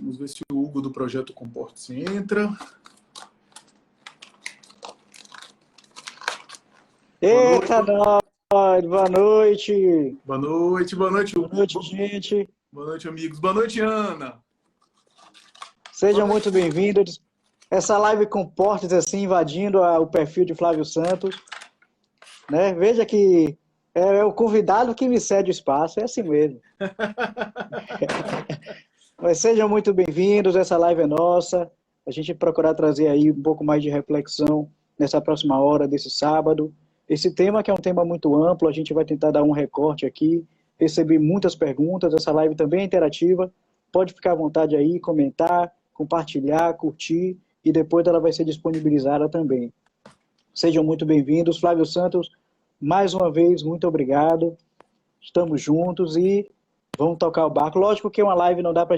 Vamos ver se o Hugo do Projeto Comporte-se entra. Eita, nós! Boa noite! Boa noite, boa noite, Hugo. Boa noite, gente! Boa noite, amigos. Boa noite, Ana. Sejam muito bem-vindos. Essa live Comporte-se assim, invadindo o perfil de Flávio Santos. Né? Veja que é o convidado que me cede o espaço, é assim mesmo. Mas sejam muito bem-vindos, essa live é nossa. A gente procurar trazer aí um pouco mais de reflexão nessa próxima hora desse sábado. Esse tema que é um tema muito amplo, a gente vai tentar dar um recorte aqui. Recebi muitas perguntas, essa live também é interativa. Pode ficar à vontade aí, comentar, compartilhar, curtir, e depois ela vai ser disponibilizada também. Sejam muito bem-vindos. Flávio Santos, mais uma vez, muito obrigado. Estamos juntos e vamos tocar o barco. Lógico que uma live não dá para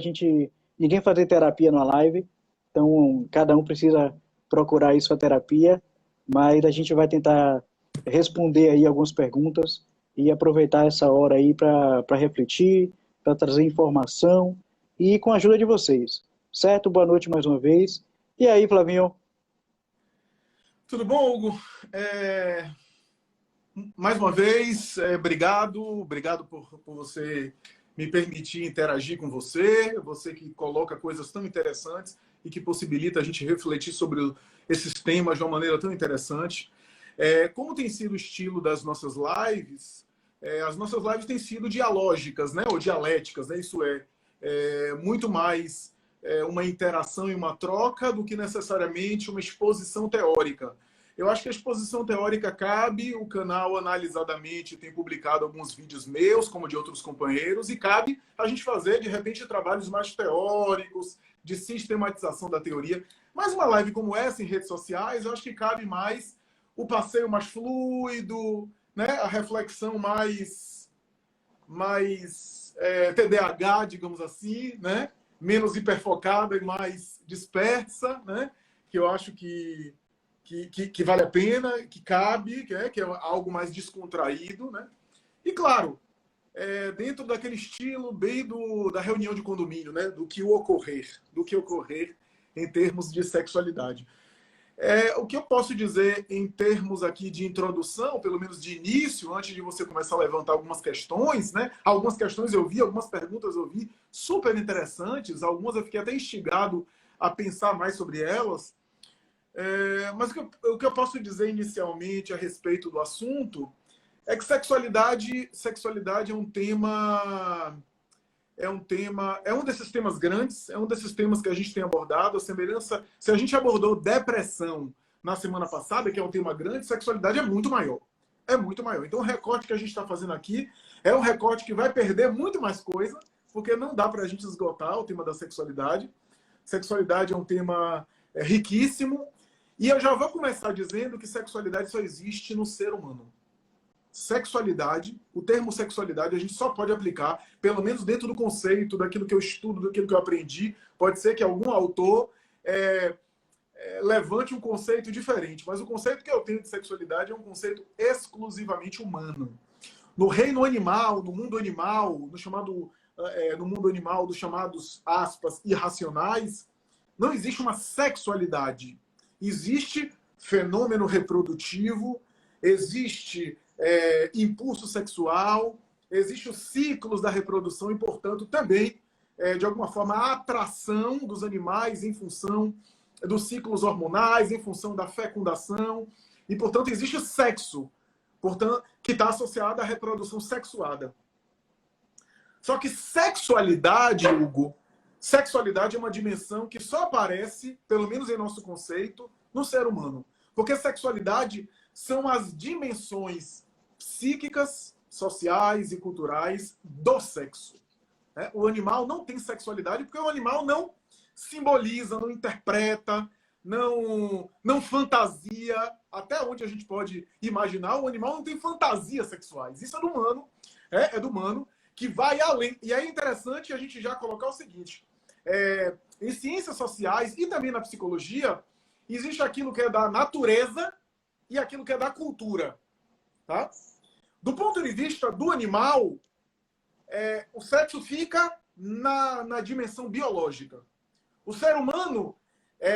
ninguém fazer terapia numa live, então cada um precisa procurar aí sua terapia, mas a gente vai tentar responder aí algumas perguntas e aproveitar essa hora aí para refletir, para trazer informação e com a ajuda de vocês. Certo? Boa noite mais uma vez. E aí, Flavinho? Tudo bom, Hugo? Mais uma vez, obrigado por você me permitir interagir com você que coloca coisas tão interessantes e que possibilita a gente refletir sobre esses temas de uma maneira tão interessante. Como tem sido o estilo das nossas lives, as nossas lives têm sido dialógicas, né? Ou dialéticas, né? Isso muito mais uma interação e uma troca do que necessariamente uma exposição teórica. Eu acho que a exposição teórica cabe, o canal analisadamente tem publicado alguns vídeos meus, como de outros companheiros, e cabe a gente fazer, de repente, trabalhos mais teóricos, de sistematização da teoria. Mas uma live como essa, em redes sociais, eu acho que cabe mais o passeio mais fluido, né? A reflexão mais TDAH, digamos assim, né? Menos hiperfocada e mais dispersa, né? Que eu acho que vale a pena, que cabe, que é algo mais descontraído, né? E, claro, dentro daquele estilo bem da reunião de condomínio, né? Do que ocorrer em termos de sexualidade. O que eu posso dizer em termos aqui de introdução, pelo menos de início, antes de você começar a levantar algumas questões, né? Algumas questões eu vi, algumas perguntas eu vi super interessantes, algumas eu fiquei até instigado a pensar mais sobre elas. Mas o que eu posso dizer inicialmente a respeito do assunto é que sexualidade é um desses temas grandes, é um desses temas que a gente tem abordado, a semelhança. Se a gente abordou depressão na semana passada, que é um tema grande, sexualidade é muito maior. É muito maior. Então o recorte que a gente está fazendo aqui é um recorte que vai perder muito mais coisa, porque não dá para a gente esgotar o tema da sexualidade. Sexualidade é um tema riquíssimo. E eu já vou começar dizendo que sexualidade só existe no ser humano. Sexualidade, o termo sexualidade, a gente só pode aplicar, pelo menos dentro do conceito, daquilo que eu estudo, daquilo que eu aprendi. Pode ser que algum autor levante um conceito diferente, mas o conceito que eu tenho de sexualidade é um conceito exclusivamente humano. No reino animal, no mundo animal, no mundo animal dos chamados, aspas, irracionais, não existe uma sexualidade. Existe fenômeno reprodutivo, existe impulso sexual, existem os ciclos da reprodução e, portanto, também, de alguma forma, a atração dos animais em função dos ciclos hormonais, em função da fecundação. E, portanto, existe o sexo, portanto, que está associado à reprodução sexuada. Só que sexualidade, Hugo, sexualidade é uma dimensão que só aparece, pelo menos em nosso conceito, no ser humano. Porque sexualidade são as dimensões psíquicas, sociais e culturais do sexo. O animal não tem sexualidade porque o animal não simboliza, não interpreta, não fantasia. Até onde a gente pode imaginar, o animal não tem fantasias sexuais. Isso é do humano, é do humano, que vai além. E é interessante a gente já colocar o seguinte: em ciências sociais e também na psicologia, existe aquilo que é da natureza e aquilo que é da cultura. Tá? Do ponto de vista do animal, o sexo fica na dimensão biológica. O ser humano,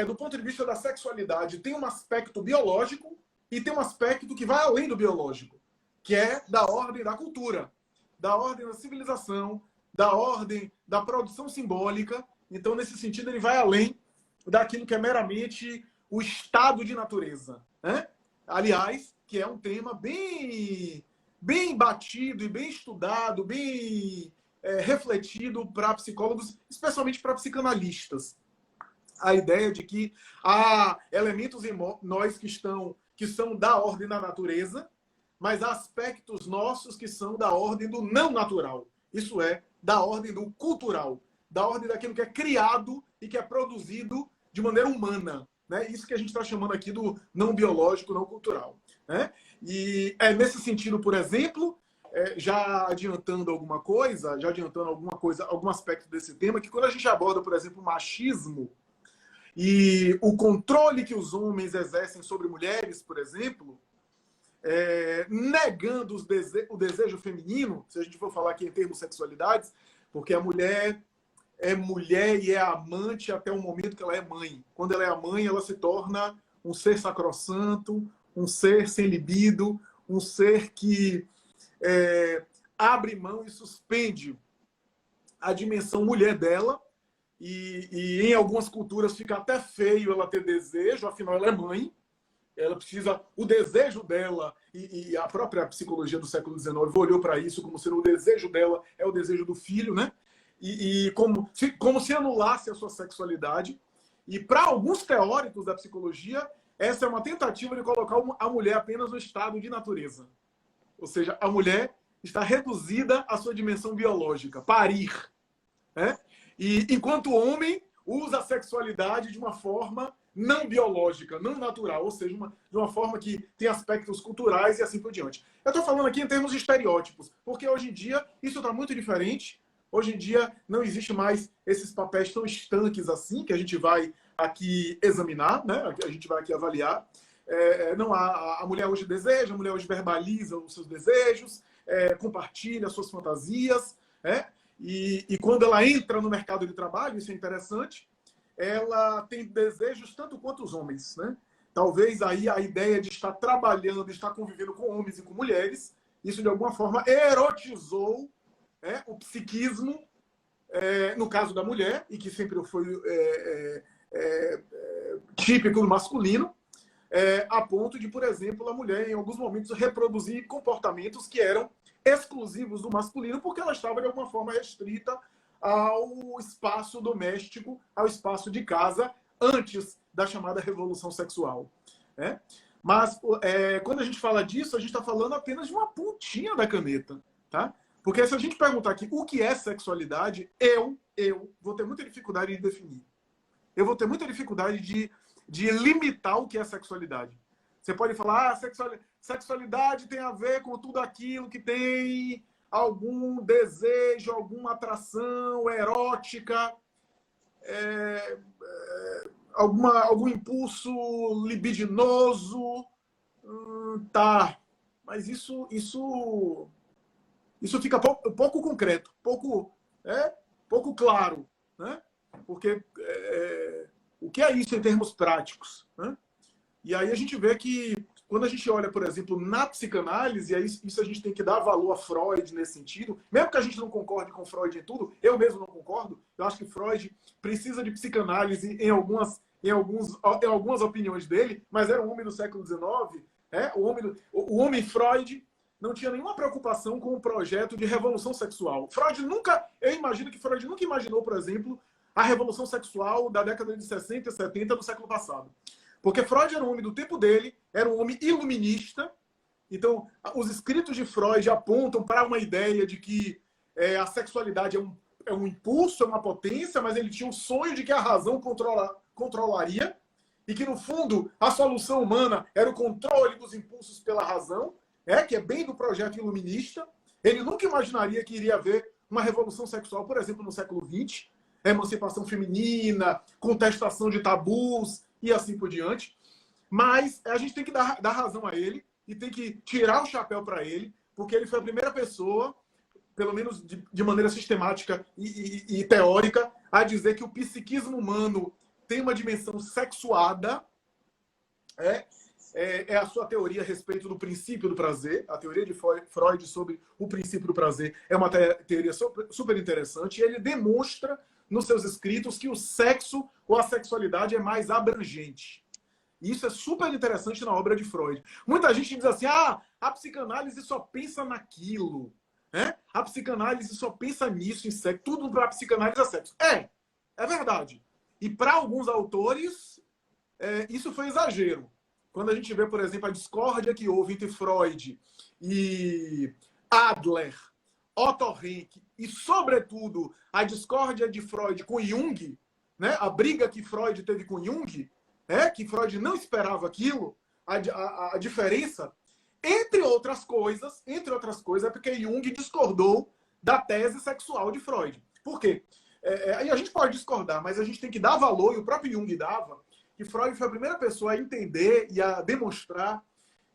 do ponto de vista da sexualidade, tem um aspecto biológico e tem um aspecto que vai além do biológico, que é da ordem da cultura, da ordem da civilização, da ordem da produção simbólica. Então, nesse sentido, ele vai além daquilo que é meramente o estado de natureza, né? Aliás, que é um tema bem batido e bem estudado, bem refletido para psicólogos, especialmente para psicanalistas. A ideia de que há elementos em nós que são da ordem da natureza, mas há aspectos nossos que são da ordem do não natural. Isso é, da ordem do cultural, da ordem daquilo que é criado e que é produzido de maneira humana. Né? Isso que a gente está chamando aqui do não biológico, não cultural. Né? E é nesse sentido, por exemplo, já adiantando alguma coisa, algum aspecto desse tema, que quando a gente aborda, por exemplo, o machismo e o controle que os homens exercem sobre mulheres, por exemplo, negando o desejo feminino, se a gente for falar aqui em termos sexualidades, porque a mulher é mulher e é amante até o momento que ela é mãe. Quando ela é a mãe, ela se torna um ser sacrossanto, um ser sem libido, um ser que abre mão e suspende a dimensão mulher dela, e em algumas culturas fica até feio ela ter desejo, afinal ela é mãe, ela precisa, o desejo dela, e a própria psicologia do século XIX olhou para isso como sendo o desejo dela é o desejo do filho, né? E como se anulasse a sua sexualidade. E para alguns teóricos da psicologia, essa é uma tentativa de colocar a mulher apenas no estado de natureza. Ou seja, a mulher está reduzida à sua dimensão biológica, parir. Né? E enquanto o homem usa a sexualidade de uma forma não biológica, não natural, ou seja, de uma forma que tem aspectos culturais e assim por diante. Eu estou falando aqui em termos de estereótipos, porque hoje em dia isso está muito diferente. Hoje em dia não existe mais esses papéis tão estanques assim, que a gente vai aqui examinar, né? A gente vai aqui avaliar. Não a mulher hoje deseja, a mulher hoje verbaliza os seus desejos, compartilha as suas fantasias, né? E quando ela entra no mercado de trabalho, isso é interessante, ela tem desejos tanto quanto os homens, né? Talvez aí a ideia de estar trabalhando, estar convivendo com homens e com mulheres, isso de alguma forma erotizou o psiquismo, no caso da mulher, e que sempre foi típico do masculino, a ponto de, por exemplo, a mulher, em alguns momentos, reproduzir comportamentos que eram exclusivos do masculino, porque ela estava, de alguma forma, restrita ao espaço doméstico, ao espaço de casa, antes da chamada revolução sexual. Né? Mas, quando a gente fala disso, a gente está falando apenas de uma pontinha da caneta. Tá? Porque se a gente perguntar aqui o que é sexualidade, eu vou ter muita dificuldade de definir. Eu vou ter muita dificuldade de limitar o que é sexualidade. Você pode falar, sexualidade tem a ver com tudo aquilo que tem algum desejo, alguma atração erótica, algum impulso libidinoso. Tá, mas isso fica pouco concreto, pouco claro, né? Porque o que é isso em termos práticos? Né? E aí a gente vê que, quando a gente olha, por exemplo, na psicanálise, isso a gente tem que dar valor a Freud nesse sentido, mesmo que a gente não concorde com Freud em tudo, eu mesmo não concordo, eu acho que Freud precisa de psicanálise em algumas opiniões dele, mas era um homem do século XIX, o homem Freud não tinha nenhuma preocupação com o projeto de revolução sexual. Eu imagino que Freud nunca imaginou, por exemplo, a revolução sexual da década de 60 e 70 do século passado. Porque Freud era um homem do tempo dele, era um homem iluminista. Então, os escritos de Freud apontam para uma ideia de que a sexualidade é um impulso, é uma potência, mas ele tinha um sonho de que a razão controlaria e que, no fundo, a solução humana era o controle dos impulsos pela razão, que é bem do projeto iluminista. Ele nunca imaginaria que iria haver uma revolução sexual, por exemplo, no século XX, emancipação feminina, contestação de tabus e assim por diante. Mas a gente tem que dar razão a ele e tem que tirar o chapéu para ele, porque ele foi a primeira pessoa pelo menos de maneira sistemática e teórica, a dizer que o psiquismo humano tem uma dimensão sexuada. É a sua teoria a respeito do princípio do prazer. A teoria de Freud sobre o princípio do prazer é uma teoria super interessante. E ele demonstra nos seus escritos que o sexo ou a sexualidade é mais abrangente. Isso é super interessante na obra de Freud. Muita gente diz assim, a psicanálise só pensa naquilo. Né? A psicanálise só pensa nisso, em sexo. Tudo para a psicanálise é sexo. É verdade. E para alguns autores, isso foi exagero. Quando a gente vê, por exemplo, a discórdia que houve entre Freud e Adler, Otto Rank, e, sobretudo, a discórdia de Freud com Jung, né? A briga que Freud teve com Jung, que Freud não esperava aquilo, a diferença, entre outras coisas, é porque Jung discordou da tese sexual de Freud. Por quê? Aí a gente pode discordar, mas a gente tem que dar valor, e o próprio Jung dava, que Freud foi a primeira pessoa a entender e a demonstrar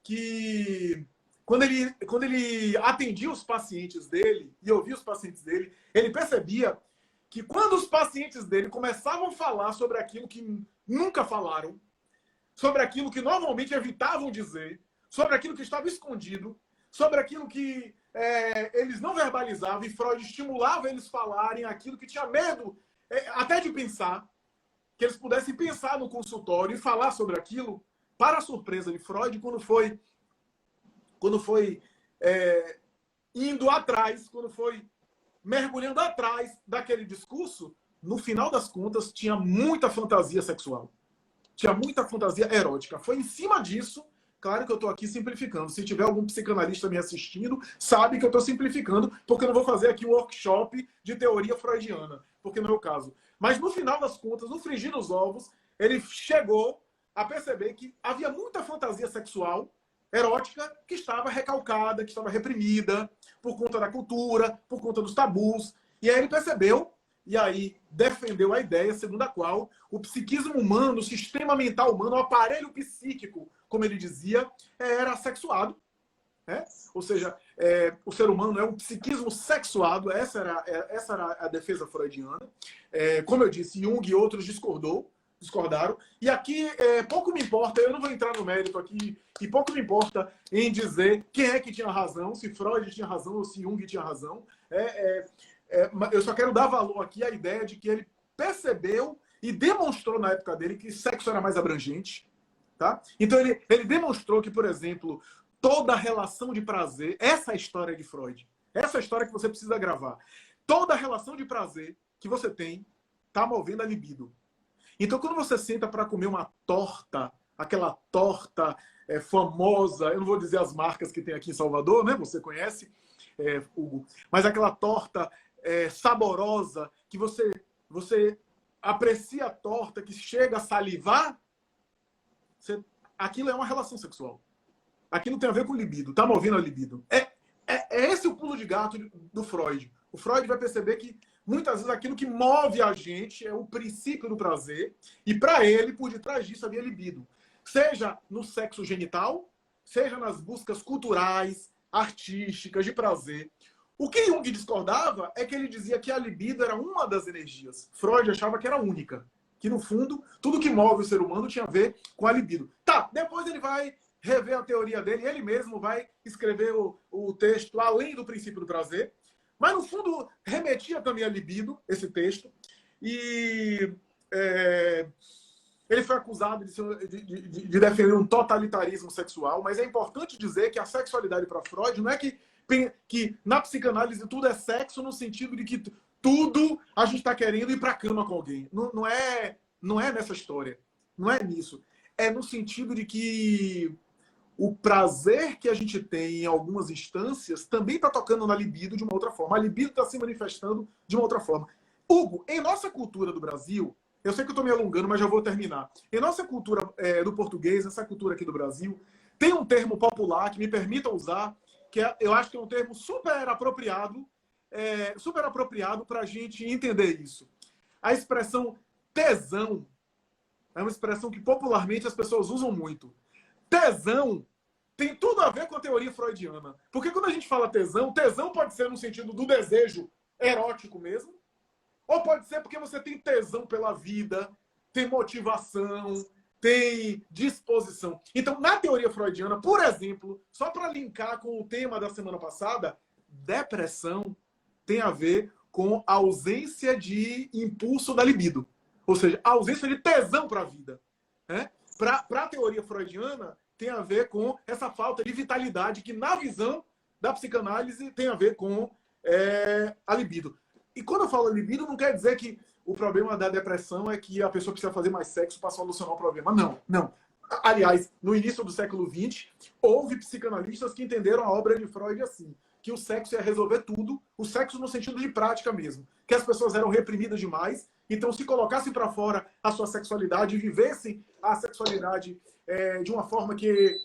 que quando ele atendia os pacientes dele e ouvia os pacientes dele, ele percebia que quando os pacientes dele começavam a falar sobre aquilo que nunca falaram, sobre aquilo que normalmente evitavam dizer, sobre aquilo que estava escondido, sobre aquilo que eles não verbalizavam, e Freud estimulava eles falarem aquilo que tinha medo até de pensar, que eles pudessem pensar no consultório e falar sobre aquilo, para a surpresa de Freud, quando foi indo atrás, quando foi mergulhando atrás daquele discurso, no final das contas, tinha muita fantasia sexual. Tinha muita fantasia erótica. Foi em cima disso, claro que eu estou aqui simplificando. Se tiver algum psicanalista me assistindo, sabe que eu estou simplificando, porque eu não vou fazer aqui um workshop de teoria freudiana, porque não é o caso. Mas no final das contas, no frigir dos ovos, ele chegou a perceber que havia muita fantasia sexual erótica que estava recalcada, que estava reprimida por conta da cultura, por conta dos tabus. E aí ele percebeu, e aí defendeu a ideia segundo a qual o psiquismo humano, o sistema mental humano, o aparelho psíquico, como ele dizia, era sexuado. Ou seja, o ser humano é um psiquismo sexuado. Essa era a defesa freudiana. Como eu disse, Jung e outros discordaram. E aqui pouco me importa, eu não vou entrar no mérito aqui, e pouco me importa em dizer quem é que tinha razão, se Freud tinha razão ou se Jung tinha razão. Eu só quero dar valor aqui à ideia de que ele percebeu e demonstrou na época dele que sexo era mais abrangente. Tá? Então ele demonstrou que, por exemplo, toda relação de prazer, essa é a história de Freud, essa é a história que você precisa gravar. Toda relação de prazer que você tem está movendo a libido. Então, quando você senta para comer uma torta, aquela torta famosa, eu não vou dizer as marcas que tem aqui em Salvador, né? Você conhece, Hugo, mas aquela torta saborosa, que você aprecia a torta, que chega a salivar, aquilo é uma relação sexual. Aquilo tem a ver com libido, tá movendo a libido. É esse o pulo de gato do Freud. O Freud vai perceber que muitas vezes aquilo que move a gente é o princípio do prazer, e para ele, por detrás disso, havia libido. Seja no sexo genital, seja nas buscas culturais, artísticas, de prazer. O que Jung discordava é que ele dizia que a libido era uma das energias. Freud achava que era única. Que, no fundo, tudo que move o ser humano tinha a ver com a libido. Tá, depois ele vai rever a teoria dele, ele mesmo vai escrever o texto além do princípio do prazer, mas, no fundo, remetia também a libido, esse texto, e ele foi acusado de defender um totalitarismo sexual, mas é importante dizer que a sexualidade para Freud não é que na psicanálise tudo é sexo, no sentido de que tudo a gente está querendo ir para a cama com alguém. Não é nessa história. Não é nisso. É no sentido de que o prazer que a gente tem em algumas instâncias também está tocando na libido de uma outra forma. A libido está se manifestando de uma outra forma. Hugo, em nossa cultura do Brasil, eu sei que eu estou me alongando, mas já vou terminar. Em nossa cultura do português, essa cultura aqui do Brasil, tem um termo popular que me permita usar, que eu acho que é um termo super apropriado para a gente entender isso. A expressão tesão é uma expressão que popularmente as pessoas usam muito. Tesão tem tudo a ver com a teoria freudiana. Porque quando a gente fala tesão, tesão pode ser no sentido do desejo erótico mesmo, ou pode ser porque você tem tesão pela vida, tem motivação, tem disposição. Então, na teoria freudiana, por exemplo, só para linkar com o tema da semana passada, depressão tem a ver com a ausência de impulso da libido. Ou seja, a ausência de tesão para a vida. Né? Para a teoria freudiana, tem a ver com essa falta de vitalidade que, na visão da psicanálise, tem a ver com a libido. E quando eu falo libido, não quer dizer que o problema da depressão é que a pessoa precisa fazer mais sexo para solucionar o problema. Não, não. Aliás, no início do século XX, houve psicanalistas que entenderam a obra de Freud assim, que o sexo ia resolver tudo, o sexo no sentido de prática mesmo, que as pessoas eram reprimidas demais, então se colocassem para fora a sua sexualidade e vivessem a sexualidade de uma forma que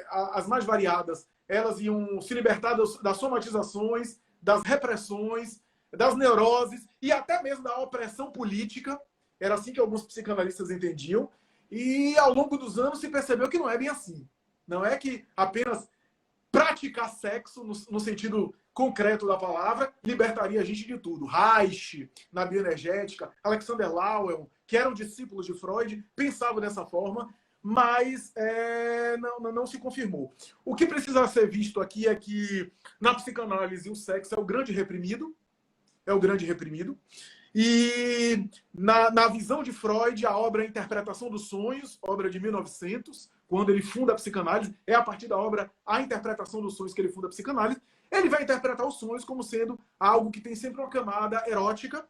as mais variadas, elas iam se libertar das somatizações, das repressões, das neuroses e até mesmo da opressão política. Era assim que alguns psicanalistas entendiam. E ao longo dos anos se percebeu que não é bem assim. Não é que apenas praticar sexo, no sentido concreto da palavra, libertaria a gente de tudo. Reich, na bioenergética, Alexander Lowell, que eram discípulos de Freud, pensavam dessa forma, mas não se confirmou. O que precisa ser visto aqui é que, na psicanálise, o sexo é o grande reprimido. E na visão de Freud, a obra Interpretação dos Sonhos, obra de 1900, quando ele funda a psicanálise, é a partir da obra A Interpretação dos Sonhos que ele funda a psicanálise. Ele vai interpretar os sonhos como sendo algo que tem sempre uma camada erótica.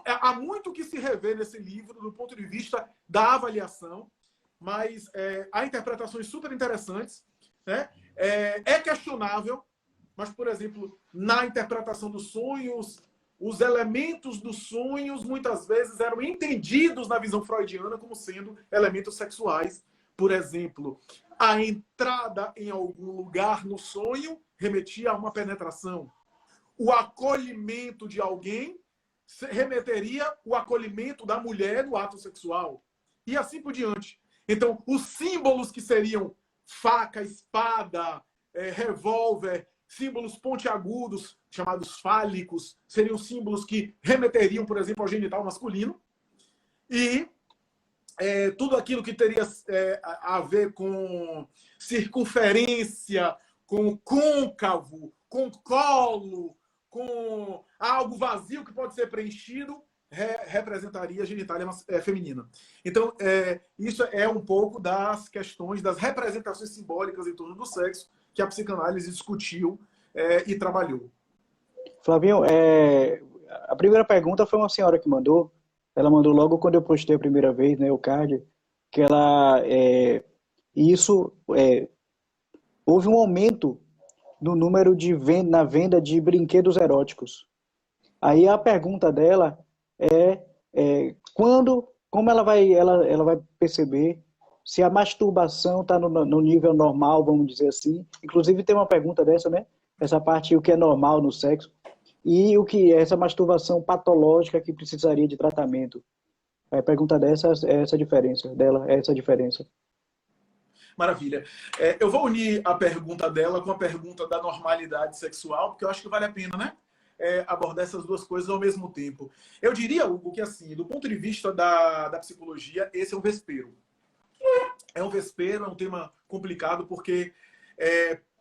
Há muito que se revê nesse livro do ponto de vista da avaliação, mas há interpretações super interessantes. Né? É questionável, mas, por exemplo, na interpretação dos sonhos, os elementos dos sonhos muitas vezes eram entendidos na visão freudiana como sendo elementos sexuais. Por exemplo, a entrada em algum lugar no sonho remetia a uma penetração. O acolhimento de alguém remeteria ao acolhimento da mulher no ato sexual. E assim por diante. Então, os símbolos que seriam faca, espada, revólver, símbolos pontiagudos, chamados fálicos, seriam símbolos que remeteriam, por exemplo, ao genital masculino. E tudo aquilo que teria a ver com circunferência, com côncavo, com colo, com algo vazio que pode ser preenchido, representaria a genitália feminina. Então, isso é um pouco das questões, das representações simbólicas em torno do sexo que a psicanálise discutiu e trabalhou. Flavinho, a primeira pergunta foi uma senhora que mandou. Ela mandou logo quando eu postei a primeira vez, né, o card, que houve um aumento no número na venda de brinquedos eróticos. Aí a pergunta dela como ela vai perceber se a masturbação está no nível normal, vamos dizer assim. Inclusive tem uma pergunta dessa, né? Essa parte, o que é normal no sexo. E o que é essa masturbação patológica que precisaria de tratamento. A pergunta dessa é essa diferença dela, é essa diferença. Maravilha. Eu vou unir a pergunta dela com a pergunta da normalidade sexual, porque eu acho que vale a pena, né? Abordar essas duas coisas ao mesmo tempo. Eu diria, Hugo, que assim, do ponto de vista da psicologia, esse é um vespeiro. É um vespeiro, é um tema complicado, porque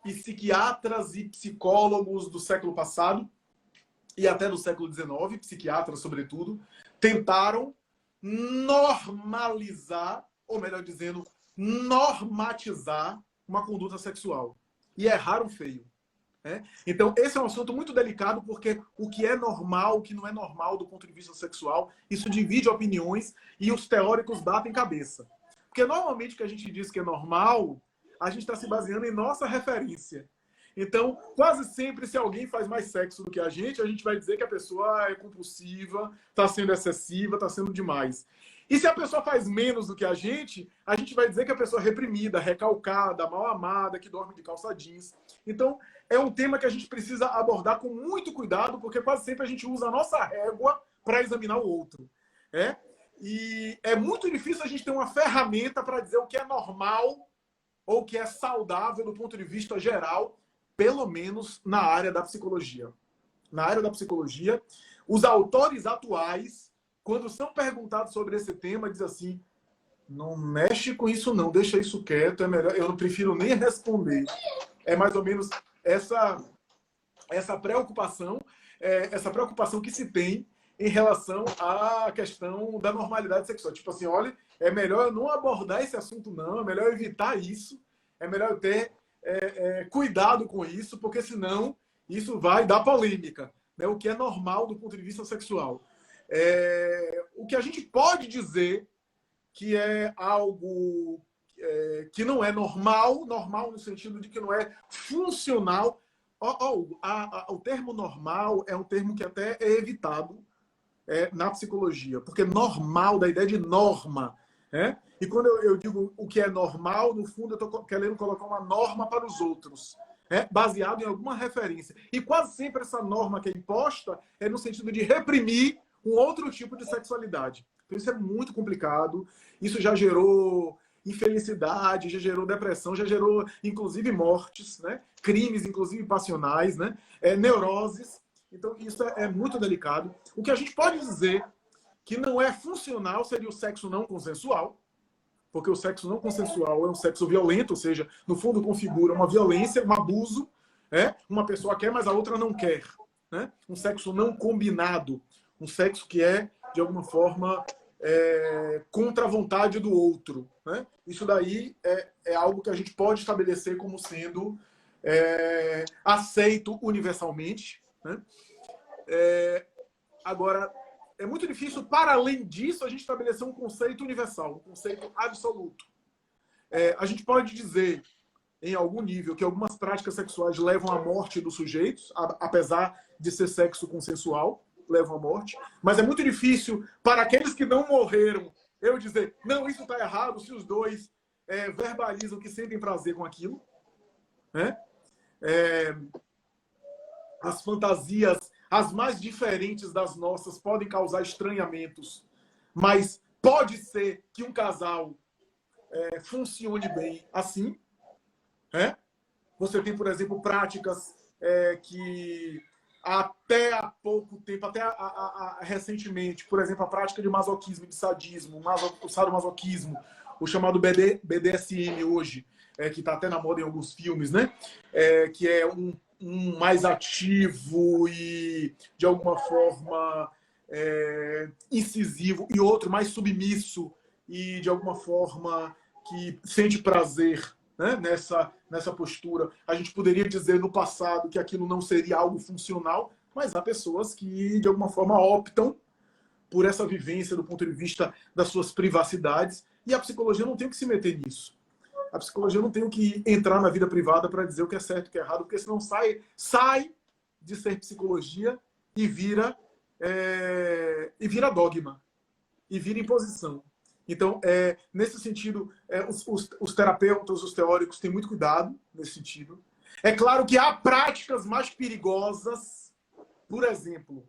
psiquiatras e psicólogos do século passado, e até do século XIX, psiquiatras sobretudo, tentaram normalizar, ou melhor dizendo, normatizar uma conduta sexual. E erraram feio. Então, esse é um assunto muito delicado, porque o que é normal, o que não é normal do ponto de vista sexual, isso divide opiniões e os teóricos batem cabeça. Porque normalmente o que a gente diz que é normal, a gente está se baseando em nossa referência. Então, quase sempre, se alguém faz mais sexo do que a gente vai dizer que a pessoa é compulsiva, está sendo excessiva, está sendo demais. E se a pessoa faz menos do que a gente vai dizer que a pessoa é reprimida, recalcada, mal amada, que dorme de calça jeans. Então, é um tema que a gente precisa abordar com muito cuidado, porque quase sempre a gente usa a nossa régua para examinar o outro. E é muito difícil a gente ter uma ferramenta para dizer o que é normal ou que é saudável do ponto de vista geral, pelo menos na área da psicologia. Na área da psicologia, os autores atuais, quando são perguntados sobre esse tema, dizem assim: não mexe com isso não, deixa isso quieto, é melhor, eu não prefiro nem responder. É mais ou menos essa preocupação, essa preocupação que se tem em relação à questão da normalidade sexual. Tipo assim, olha, é melhor eu não abordar esse assunto não, é melhor evitar isso, é melhor eu ter cuidado com isso, porque senão isso vai dar polêmica, né? O que é normal do ponto de vista sexual. O que a gente pode dizer que é algo que não é normal no sentido de que não é funcional. O termo normal é um termo que até é evitado na psicologia, porque normal, da ideia de norma. E quando eu digo o que é normal, no fundo eu estou querendo colocar uma norma para os outros, baseado em alguma referência. E quase sempre essa norma que é imposta é no sentido de reprimir um outro tipo de sexualidade. Então isso é muito complicado, isso já gerou infelicidade, já gerou depressão, já gerou inclusive mortes, né? Crimes inclusive passionais, né? Neuroses. Então isso é muito delicado. O que a gente pode dizer que não é funcional seria o sexo não consensual, porque o sexo não consensual é um sexo violento, ou seja, no fundo configura uma violência, um abuso, uma pessoa quer, mas a outra não quer, né? Um sexo não combinado, um sexo que é, de alguma forma, contra a vontade do outro, né? Isso daí é algo que a gente pode estabelecer como sendo aceito universalmente, né? Agora, é muito difícil, para além disso, a gente estabelecer um conceito universal, um conceito absoluto. A gente pode dizer, em algum nível, que algumas práticas sexuais levam à morte dos sujeitos, apesar de ser sexo consensual, levam à morte. Mas é muito difícil, para aqueles que não morreram, eu dizer, não, isso está errado, se os dois verbalizam que sentem prazer com aquilo. Né? As fantasias, as mais diferentes das nossas, podem causar estranhamentos, mas pode ser que um casal funcione bem assim. Você tem, por exemplo, práticas que até há pouco tempo, até recentemente, por exemplo, a prática de masoquismo, de sadismo, o sadomasoquismo, o chamado BDSM hoje, que está até na moda em alguns filmes, né? Que é um mais ativo e, de alguma forma, incisivo, e outro mais submisso e, de alguma forma, que sente prazer, né, nessa postura. A gente poderia dizer no passado que aquilo não seria algo funcional, mas há pessoas que, de alguma forma, optam por essa vivência do ponto de vista das suas privacidades, e a psicologia não tem que se meter nisso. A psicologia não tem que entrar na vida privada para dizer o que é certo e o que é errado, porque senão sai de ser psicologia e vira dogma, e vira imposição. Então, nesse sentido, os terapeutas, os teóricos têm muito cuidado nesse sentido. É claro que há práticas mais perigosas, por exemplo,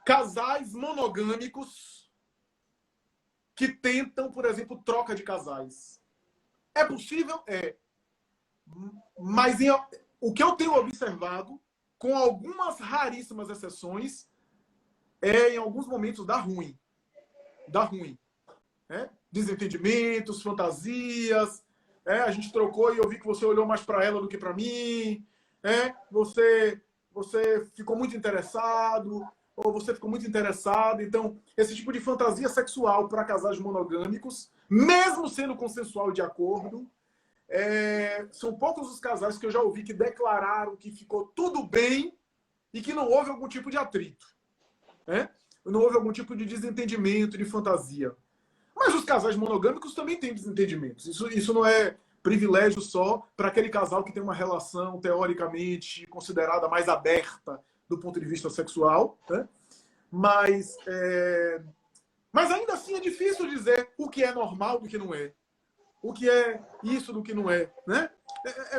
casais monogâmicos que tentam, por exemplo, troca de casais. É possível? Mas o que eu tenho observado, com algumas raríssimas exceções, em alguns momentos dá ruim. Desentendimentos, fantasias. A gente trocou e eu vi que você olhou mais para ela do que para mim. Você ficou muito interessado, ou você ficou muito interessado. Então, esse tipo de fantasia sexual para casais monogâmicos, mesmo sendo consensual de acordo, são poucos os casais que eu já ouvi que declararam que ficou tudo bem e que não houve algum tipo de atrito. Não houve algum tipo de desentendimento, de fantasia. Mas os casais monogâmicos também têm desentendimentos. Isso não é privilégio só para aquele casal que tem uma relação teoricamente considerada mais aberta do ponto de vista sexual. Né? Mas ainda assim é difícil dizer o que é normal do que não é. O que é isso do que não é. Né?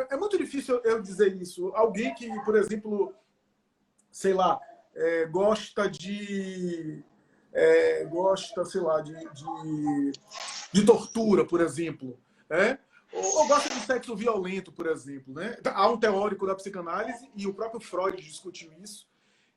É muito difícil eu dizer isso. Alguém que, por exemplo, sei lá, gosta de gosta, sei lá, de tortura, por exemplo, né? Ou gosta de sexo violento, por exemplo, né? Há um teórico da psicanálise, e o próprio Freud discutiu isso,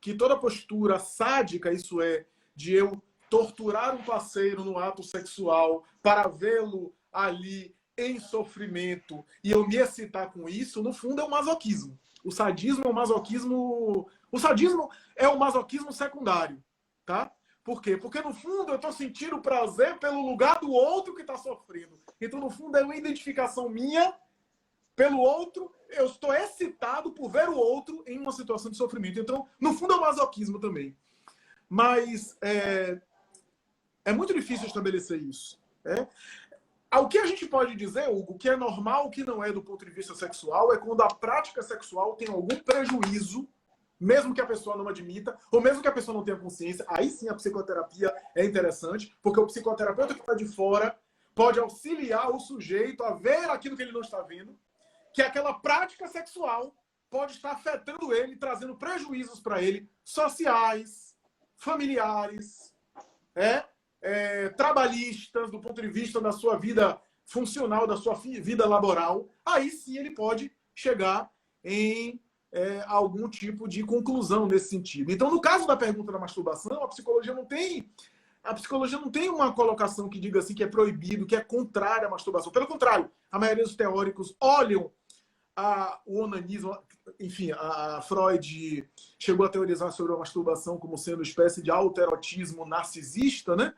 que toda postura sádica, isso é, de eu torturar um parceiro no ato sexual para vê-lo ali em sofrimento e eu me excitar com isso, no fundo é o masoquismo. O sadismo é o masoquismo... O sadismo é o masoquismo secundário, tá? Por quê? Porque, no fundo, eu estou sentindo prazer pelo lugar do outro que está sofrendo. Então, no fundo, é uma identificação minha pelo outro. Eu estou excitado por ver o outro em uma situação de sofrimento. Então, no fundo, é o masoquismo também. Mas é muito difícil estabelecer isso. O que a gente pode dizer, Hugo, o que é normal, o que não é do ponto de vista sexual, é quando a prática sexual tem algum prejuízo, mesmo que a pessoa não admita, ou mesmo que a pessoa não tenha consciência. Aí sim a psicoterapia é interessante, porque o psicoterapeuta que está de fora pode auxiliar o sujeito a ver aquilo que ele não está vendo, que aquela prática sexual pode estar afetando ele, trazendo prejuízos para ele, sociais, familiares, trabalhistas, do ponto de vista da sua vida funcional, da sua vida laboral. Aí sim ele pode chegar em algum tipo de conclusão nesse sentido. Então, no caso da pergunta da masturbação, a psicologia não tem uma colocação que diga assim que é proibido, que é contrária à masturbação. Pelo contrário, a maioria dos teóricos olham o onanismo, enfim, a Freud chegou a teorizar sobre a masturbação como sendo uma espécie de autoerotismo narcisista, né?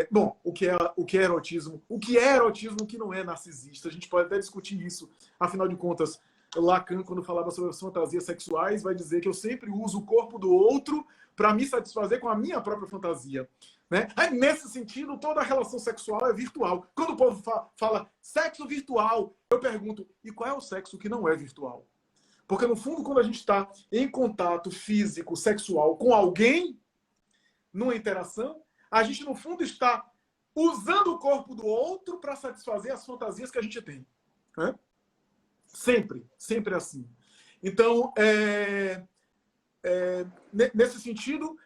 Bom, o que é erotismo? O que é erotismo, o que não é narcisista? A gente pode até discutir isso. Afinal de contas, Lacan, quando falava sobre as fantasias sexuais, vai dizer que eu sempre uso o corpo do outro para me satisfazer com a minha própria fantasia. Né? Aí, nesse sentido, toda a relação sexual é virtual. Quando o povo fala sexo virtual, eu pergunto, e qual é o sexo que não é virtual? Porque, no fundo, quando a gente está em contato físico, sexual com alguém, numa interação, a gente, no fundo, está usando o corpo do outro para satisfazer as fantasias que a gente tem. Né? Sempre assim. Então, nesse sentido,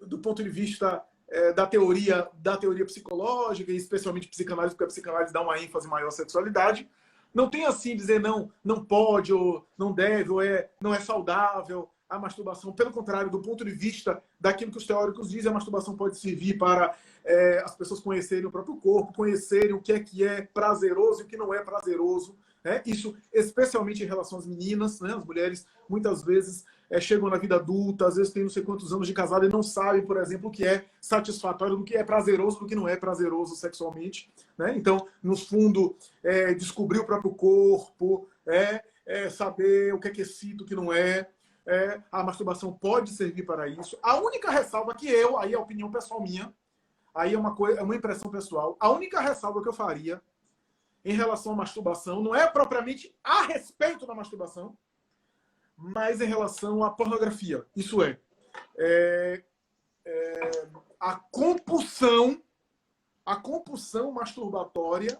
do ponto de vista da teoria psicológica, e especialmente psicanálise, porque a psicanálise dá uma ênfase maior à sexualidade, não tem assim dizer não pode, ou não deve, ou não é saudável a masturbação. Pelo contrário, do ponto de vista daquilo que os teóricos dizem, a masturbação pode servir para as pessoas conhecerem o próprio corpo, conhecerem o que é prazeroso e o que não é prazeroso. Isso especialmente em relação às meninas, né? As mulheres muitas vezes chegam na vida adulta, às vezes têm não sei quantos anos de casada e não sabem, por exemplo, o que é satisfatório, do que é prazeroso, do que não é prazeroso sexualmente. Né? Então, no fundo, descobrir o próprio corpo, saber o que excita, o que não é. A masturbação pode servir para isso. A única ressalva que aí é a opinião pessoal minha, aí é uma impressão pessoal, a única ressalva que eu faria em relação à masturbação não é propriamente a respeito da masturbação, mas em relação à pornografia. Isso a compulsão masturbatória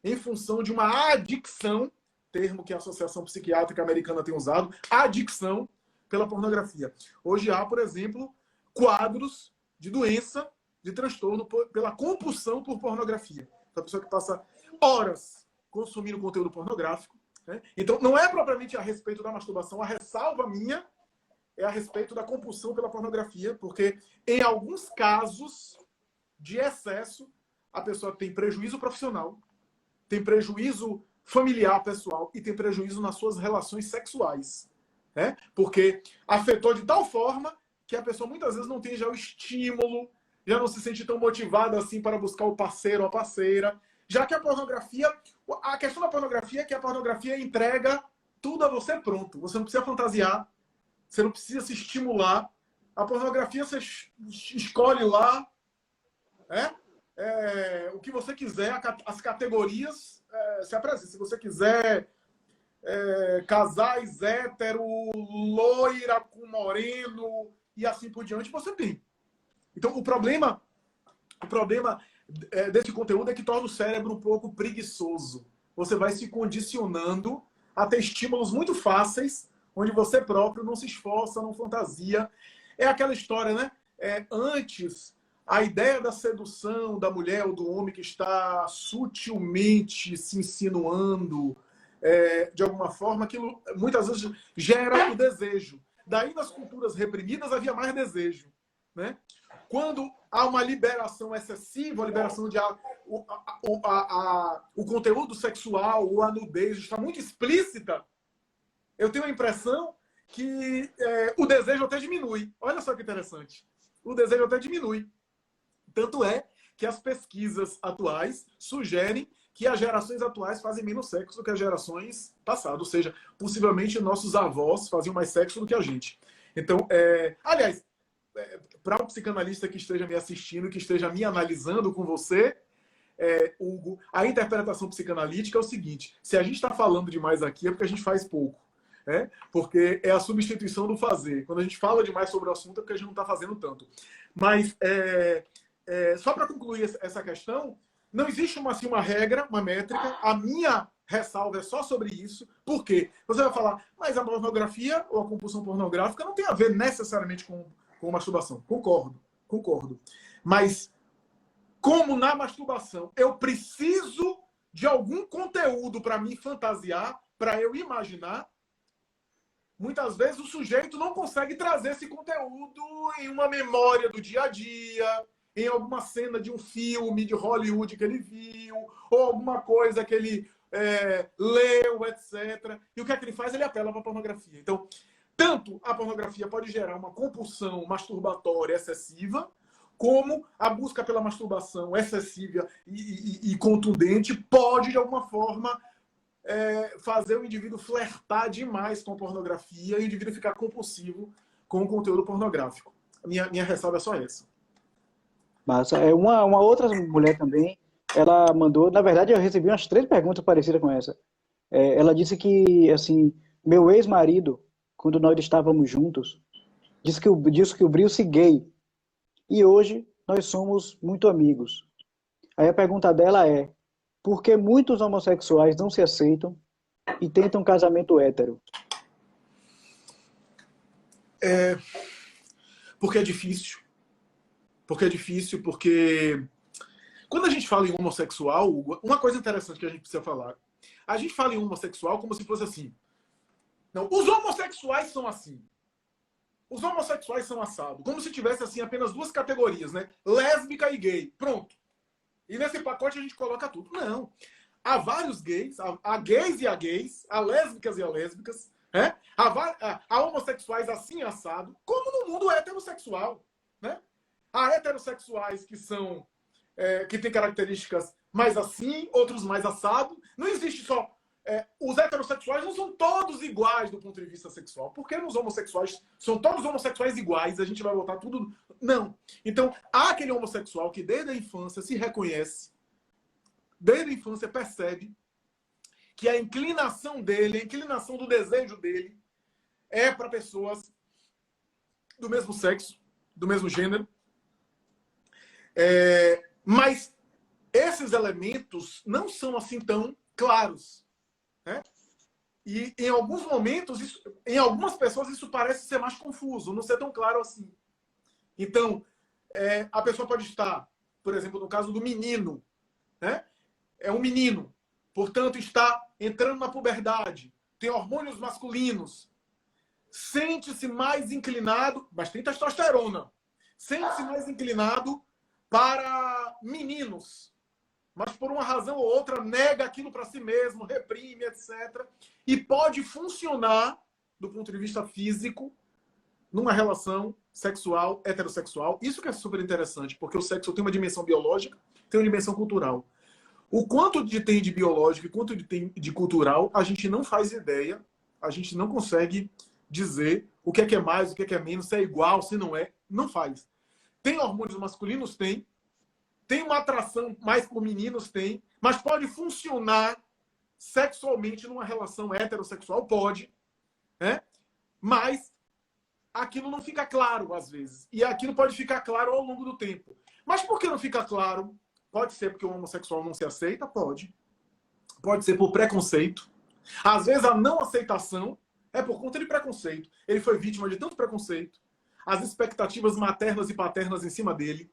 em função de uma adicção, termo que a Associação Psiquiátrica Americana tem usado, adicção pela pornografia. Hoje há, por exemplo, quadros de doença, de transtorno pela compulsão por pornografia. Então, a pessoa que passa horas consumindo conteúdo pornográfico. Né? Então, não é propriamente a respeito da masturbação. A ressalva minha é a respeito da compulsão pela pornografia, porque em alguns casos de excesso, a pessoa tem prejuízo profissional, tem prejuízo familiar, pessoal, e tem prejuízo nas suas relações sexuais. Né? Porque afetou de tal forma que a pessoa muitas vezes não tem já o estímulo, já não se sente tão motivada assim para buscar o parceiro ou a parceira. Já que a questão da pornografia é que a pornografia entrega tudo a você pronto. Você não precisa fantasiar, você não precisa se estimular. A pornografia você escolhe lá o que você quiser, as categorias se apresentam. Se você quiser casais hétero, loira com moreno e assim por diante, você tem. Então, o problema desse conteúdo é que torna o cérebro um pouco preguiçoso. Você vai se condicionando a ter estímulos muito fáceis, onde você próprio não se esforça, não fantasia. É aquela história, né? antes, a ideia da sedução da mulher ou do homem que está sutilmente se insinuando, de alguma forma, aquilo muitas vezes gera o desejo. Daí, nas culturas reprimidas, havia mais desejo, né? Quando há uma liberação excessiva, a liberação de o conteúdo sexual ou a nudez está muito explícita, eu tenho a impressão que o desejo até diminui. Olha só que interessante. O desejo até diminui. Tanto é que as pesquisas atuais sugerem que as gerações atuais fazem menos sexo do que as gerações passadas. Ou seja, possivelmente nossos avós faziam mais sexo do que a gente. Então, aliás, para o psicanalista que esteja me assistindo, que esteja me analisando com você, Hugo, a interpretação psicanalítica é o seguinte: se a gente está falando demais aqui é porque a gente faz pouco. Porque é a substituição do fazer. Quando a gente fala demais sobre o assunto é porque a gente não está fazendo tanto. Mas, só para concluir essa questão, não existe uma regra, uma métrica. A minha ressalva é só sobre isso. Por quê? Você vai falar, mas a pornografia ou a compulsão pornográfica não tem a ver necessariamente com masturbação. Concordo. Mas, como na masturbação eu preciso de algum conteúdo para me fantasiar, para eu imaginar, muitas vezes o sujeito não consegue trazer esse conteúdo em uma memória do dia a dia, em alguma cena de um filme de Hollywood que ele viu, ou alguma coisa que ele leu, etc. E o que é que ele faz? Ele apela para a pornografia. Então, tanto a pornografia pode gerar uma compulsão masturbatória excessiva, como a busca pela masturbação excessiva e contundente pode, de alguma forma, fazer o indivíduo flertar demais com a pornografia e o indivíduo ficar compulsivo com o conteúdo pornográfico. Minha ressalva é só essa. Massa. Uma outra mulher também, ela mandou, na verdade eu recebi umas 3 perguntas parecidas com essa. Ela disse que, assim, meu ex-marido, quando nós estávamos juntos, disse que eu brilho-se gay. E hoje nós somos muito amigos. Aí a pergunta dela é, por que muitos homossexuais não se aceitam e tentam casamento hétero? Porque é difícil. Porque quando a gente fala em homossexual, uma coisa interessante que a gente precisa falar, a gente fala em homossexual como se fosse assim. Não, os homossexuais são assim. Os homossexuais são assados. Como se tivesse assim apenas 2 categorias, né? Lésbica e gay. Pronto. E nesse pacote a gente coloca tudo. Não. Há vários gays, há gays e há gays, há lésbicas e há lésbicas, há homossexuais assim assado, como no mundo heterossexual, né? Há heterossexuais que têm características mais assim, outros mais assado. Não existe só... os heterossexuais não são todos iguais do ponto de vista sexual. Por que nos homossexuais são todos homossexuais iguais? A gente vai botar tudo... Não. Então, há aquele homossexual que desde a infância se reconhece, desde a infância percebe que a inclinação dele, a inclinação do desejo dele é para pessoas do mesmo sexo, do mesmo gênero. Mas esses elementos não são assim tão claros. E em alguns momentos, em algumas pessoas, isso parece ser mais confuso, não ser tão claro assim. Então, a pessoa pode estar, por exemplo, no caso do menino, né? É um menino, portanto, está entrando na puberdade, tem hormônios masculinos, sente-se mais inclinado, mas tem testosterona, sente-se mais inclinado para meninos, mas por uma razão ou outra nega aquilo para si mesmo, reprime, etc. E pode funcionar, do ponto de vista físico, numa relação sexual, heterossexual. Isso que é super interessante, porque o sexo tem uma dimensão biológica, tem uma dimensão cultural. O quanto tem de biológico e quanto tem de cultural, a gente não faz ideia, a gente não consegue dizer o que é mais, o que é menos, se é igual, se não é, não faz. Tem hormônios masculinos? Tem. Tem uma atração mais por meninos? Tem. Mas pode funcionar sexualmente numa relação heterossexual? Pode. Mas aquilo não fica claro, às vezes. E aquilo pode ficar claro ao longo do tempo. Mas por que não fica claro? Pode ser porque o homossexual não se aceita? Pode. Pode ser por preconceito. Às vezes a não aceitação é por conta de preconceito. Ele foi vítima de tanto preconceito. as expectativas maternas e paternas em cima dele,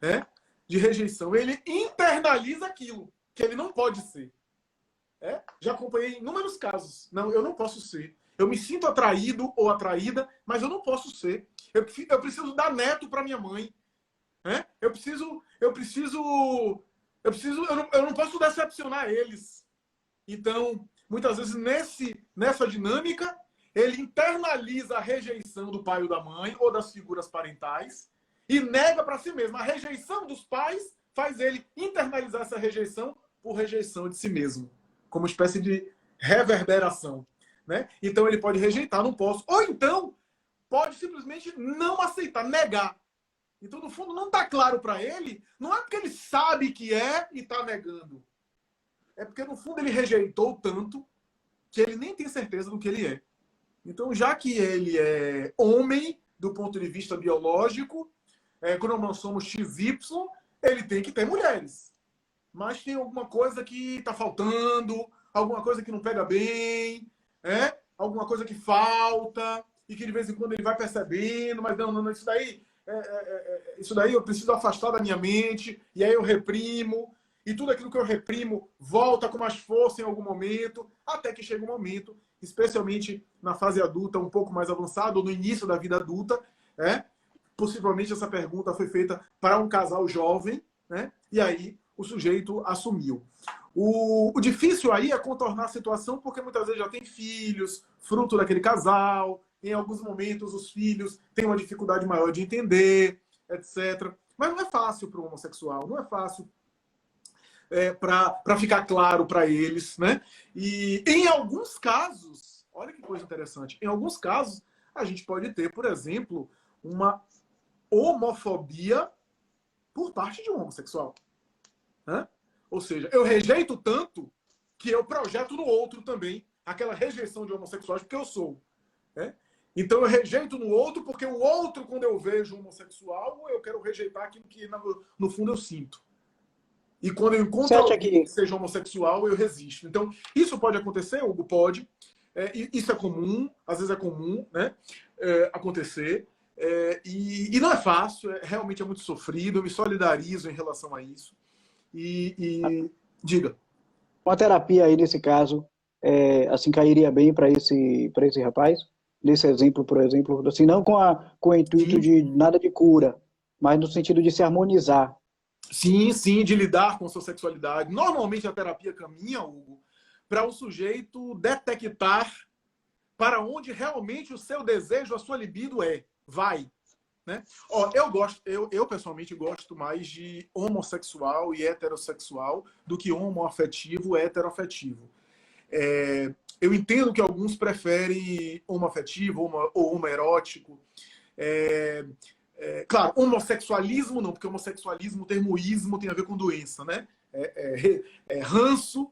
né? De rejeição. Ele internaliza aquilo que ele não pode ser. Já acompanhei inúmeros casos. Não, eu não posso ser. Eu me sinto atraído ou atraída, mas eu não posso ser. Eu preciso dar neto para minha mãe. Eu não posso decepcionar eles. Então, muitas vezes, nessa dinâmica, ele internaliza a rejeição do pai ou da mãe, ou das figuras parentais, e nega para si mesmo. A rejeição dos pais faz ele internalizar essa rejeição por rejeição de si mesmo, como uma espécie de reverberação. Né? Então, ele pode rejeitar, não posso. Ou então, pode simplesmente não aceitar, negar. Então, no fundo, não está claro para ele, não é porque ele sabe que é e está negando. É porque, no fundo, ele rejeitou tanto que ele nem tem certeza do que ele é. Então, já que ele é homem, do ponto de vista biológico, cromossomos XY, ele tem que ter mulheres. Mas tem alguma coisa que está faltando, alguma coisa que não pega bem, alguma coisa que falta, e que de vez em quando ele vai percebendo, mas não, isso daí eu preciso afastar da minha mente, e aí eu reprimo, e tudo aquilo que eu reprimo volta com mais força em algum momento, até que chega um momento, especialmente na fase adulta, um pouco mais avançada, ou no início da vida adulta, possivelmente essa pergunta foi feita para um casal jovem, né? E aí o sujeito assumiu. O difícil aí é contornar a situação, porque muitas vezes já tem filhos, fruto daquele casal, em alguns momentos os filhos têm uma dificuldade maior de entender, etc. Mas não é fácil para o homossexual, não é fácil para ficar claro para eles, né? E em alguns casos, olha que coisa interessante, em alguns casos a gente pode ter, por exemplo, uma homofobia por parte de um homossexual. Né? Ou seja, eu rejeito tanto que eu projeto no outro também aquela rejeição de homossexuais porque eu sou. Né? Então eu rejeito no outro porque o outro, quando eu vejo um homossexual, eu quero rejeitar aquilo que no fundo eu sinto. E quando eu encontro alguém que seja homossexual, eu resisto. Então, isso pode acontecer, Hugo? Pode. Isso é comum, às vezes é comum, né? Acontecer. E não é fácil, realmente é muito sofrido, eu me solidarizo em relação a isso. Diga. Uma terapia aí, nesse caso, assim, cairia bem para esse rapaz? Nesse exemplo, por exemplo, assim, não com o intuito de nada de cura, mas no sentido de se harmonizar. Sim, de lidar com a sua sexualidade. Normalmente a terapia caminha, Hugo, para o sujeito detectar para onde realmente o seu desejo, a sua libido vai. Né? Eu pessoalmente gosto mais de homossexual e heterossexual do que homoafetivo e heteroafetivo. Eu entendo que alguns preferem homoafetivo ou homoerótico. Claro, homossexualismo não, porque homossexualismo, o termo ismo tem a ver com doença, né? Ranço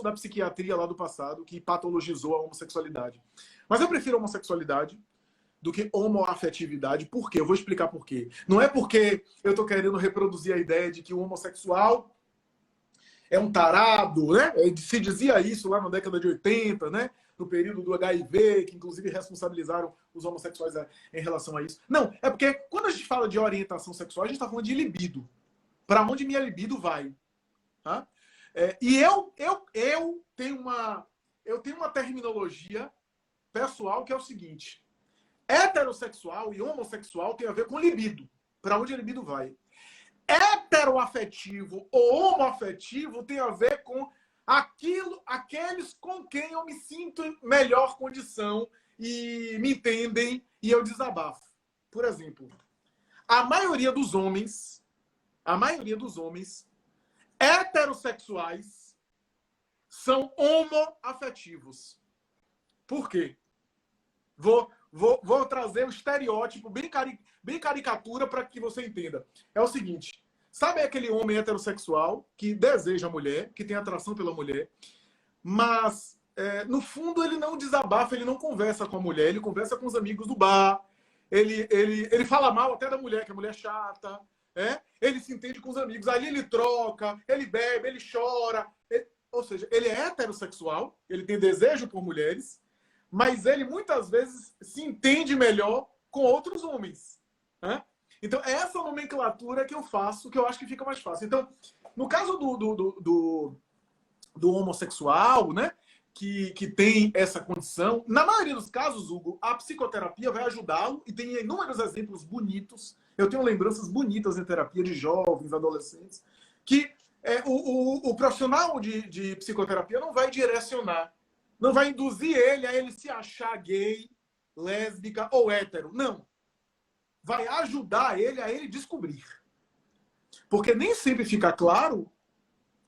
da psiquiatria lá do passado que patologizou a homossexualidade. Mas eu prefiro a homossexualidade do que homoafetividade. Por quê? Eu vou explicar por quê. Não é porque eu estou querendo reproduzir a ideia de que o homossexual é um tarado, né? Se dizia isso lá na década de 80, né? No período do HIV, que inclusive responsabilizaram os homossexuais em relação a isso. Não, é porque quando a gente fala de orientação sexual, a gente está falando de libido. Para onde minha libido vai? Tá? E eu tenho uma terminologia pessoal que é o seguinte: heterossexual e homossexual tem a ver com libido. Para onde a libido vai? Heteroafetivo ou homoafetivo tem a ver com aqueles com quem eu me sinto em melhor condição e me entendem e eu desabafo. Por exemplo, a maioria dos homens heterossexuais são homoafetivos. Por quê? Vou trazer um estereótipo bem caricatura para que você entenda. É o seguinte: sabe aquele homem heterossexual que deseja a mulher, que tem atração pela mulher, mas no fundo ele não desabafa, ele não conversa com a mulher, ele conversa com os amigos do bar, ele fala mal até da mulher, que a mulher é chata, ele se entende com os amigos, ali ele troca, ele bebe, ele chora, ou seja, ele é heterossexual, ele tem desejo por mulheres, mas ele muitas vezes se entende melhor com outros homens. Né? Então, é essa nomenclatura que eu faço, que eu acho que fica mais fácil. Então, no caso do homossexual, né, que tem essa condição, na maioria dos casos, Hugo, a psicoterapia vai ajudá-lo, e tem inúmeros exemplos bonitos. Eu tenho lembranças bonitas em terapia de jovens, adolescentes, que o profissional de psicoterapia não vai direcionar, não vai induzir ele a ele se achar gay, lésbica ou hétero. Não. Vai ajudar ele a ele descobrir. Porque nem sempre fica claro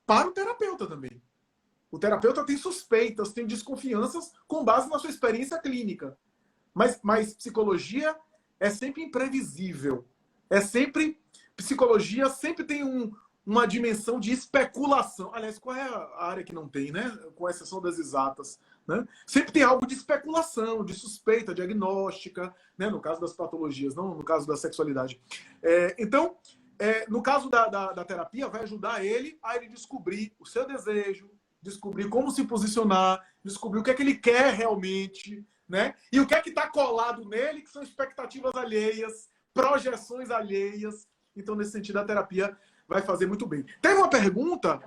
para o terapeuta também. O terapeuta tem suspeitas, tem desconfianças com base na sua experiência clínica. Mas psicologia é sempre imprevisível. Psicologia sempre tem uma dimensão de especulação. Aliás, qual é a área que não tem, né? Com exceção das exatas. Né? Sempre tem algo de especulação, de suspeita, diagnóstica, né? No caso das patologias, não no caso da sexualidade. Então, no caso da terapia, vai ajudar ele a ele descobrir o seu desejo, descobrir como se posicionar, descobrir o que é que ele quer realmente, né? E o que é que está colado nele, que são expectativas alheias, projeções alheias. Então, nesse sentido, a terapia vai fazer muito bem. Teve uma pergunta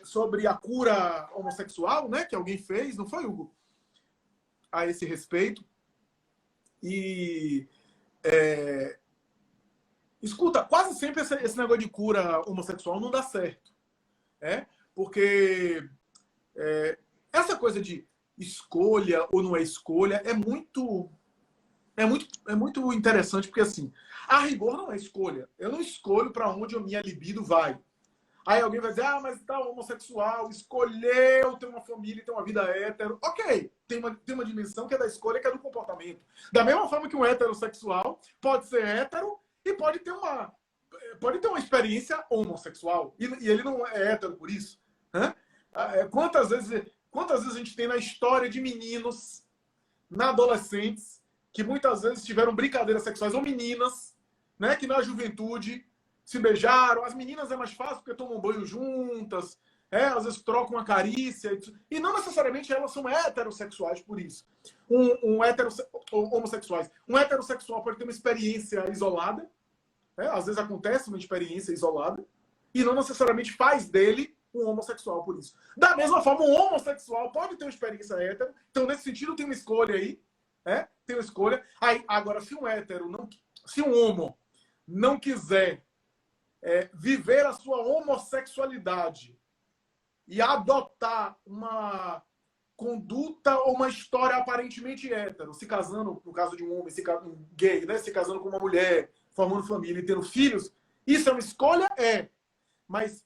sobre a cura homossexual, né? Que alguém fez, não foi, Hugo? A esse respeito. E... escuta, quase sempre esse negócio de cura homossexual não dá certo. Porque essa coisa de escolha ou não é escolha é muito interessante, porque assim, a rigor não é escolha. Eu não escolho para onde a minha libido vai. Aí alguém vai dizer, mas tá homossexual, escolheu ter uma família e ter uma vida hétero. Ok, tem uma dimensão que é da escolha, que é do comportamento. Da mesma forma que um heterossexual pode ser hétero e pode ter uma experiência homossexual. E ele não é hétero por isso. Né? Quantas vezes a gente tem na história de meninos, adolescentes, que muitas vezes tiveram brincadeiras sexuais, ou meninas, né, que na juventude se beijaram. As meninas é mais fácil porque tomam banho juntas, às vezes trocam uma carícia, e não necessariamente elas são heterossexuais por isso. Homossexuais. Um heterossexual pode ter uma experiência isolada, às vezes acontece uma experiência isolada, e não necessariamente faz dele um homossexual por isso. Da mesma forma, um homossexual pode ter uma experiência hétero, então nesse sentido tem uma escolha aí, tem uma escolha. Aí, agora, se um homo não quiser viver a sua homossexualidade e adotar uma conduta ou uma história aparentemente hétero, se casando, no caso de um homem, um gay, né, se casando com uma mulher, formando família e tendo filhos, isso é uma escolha? Mas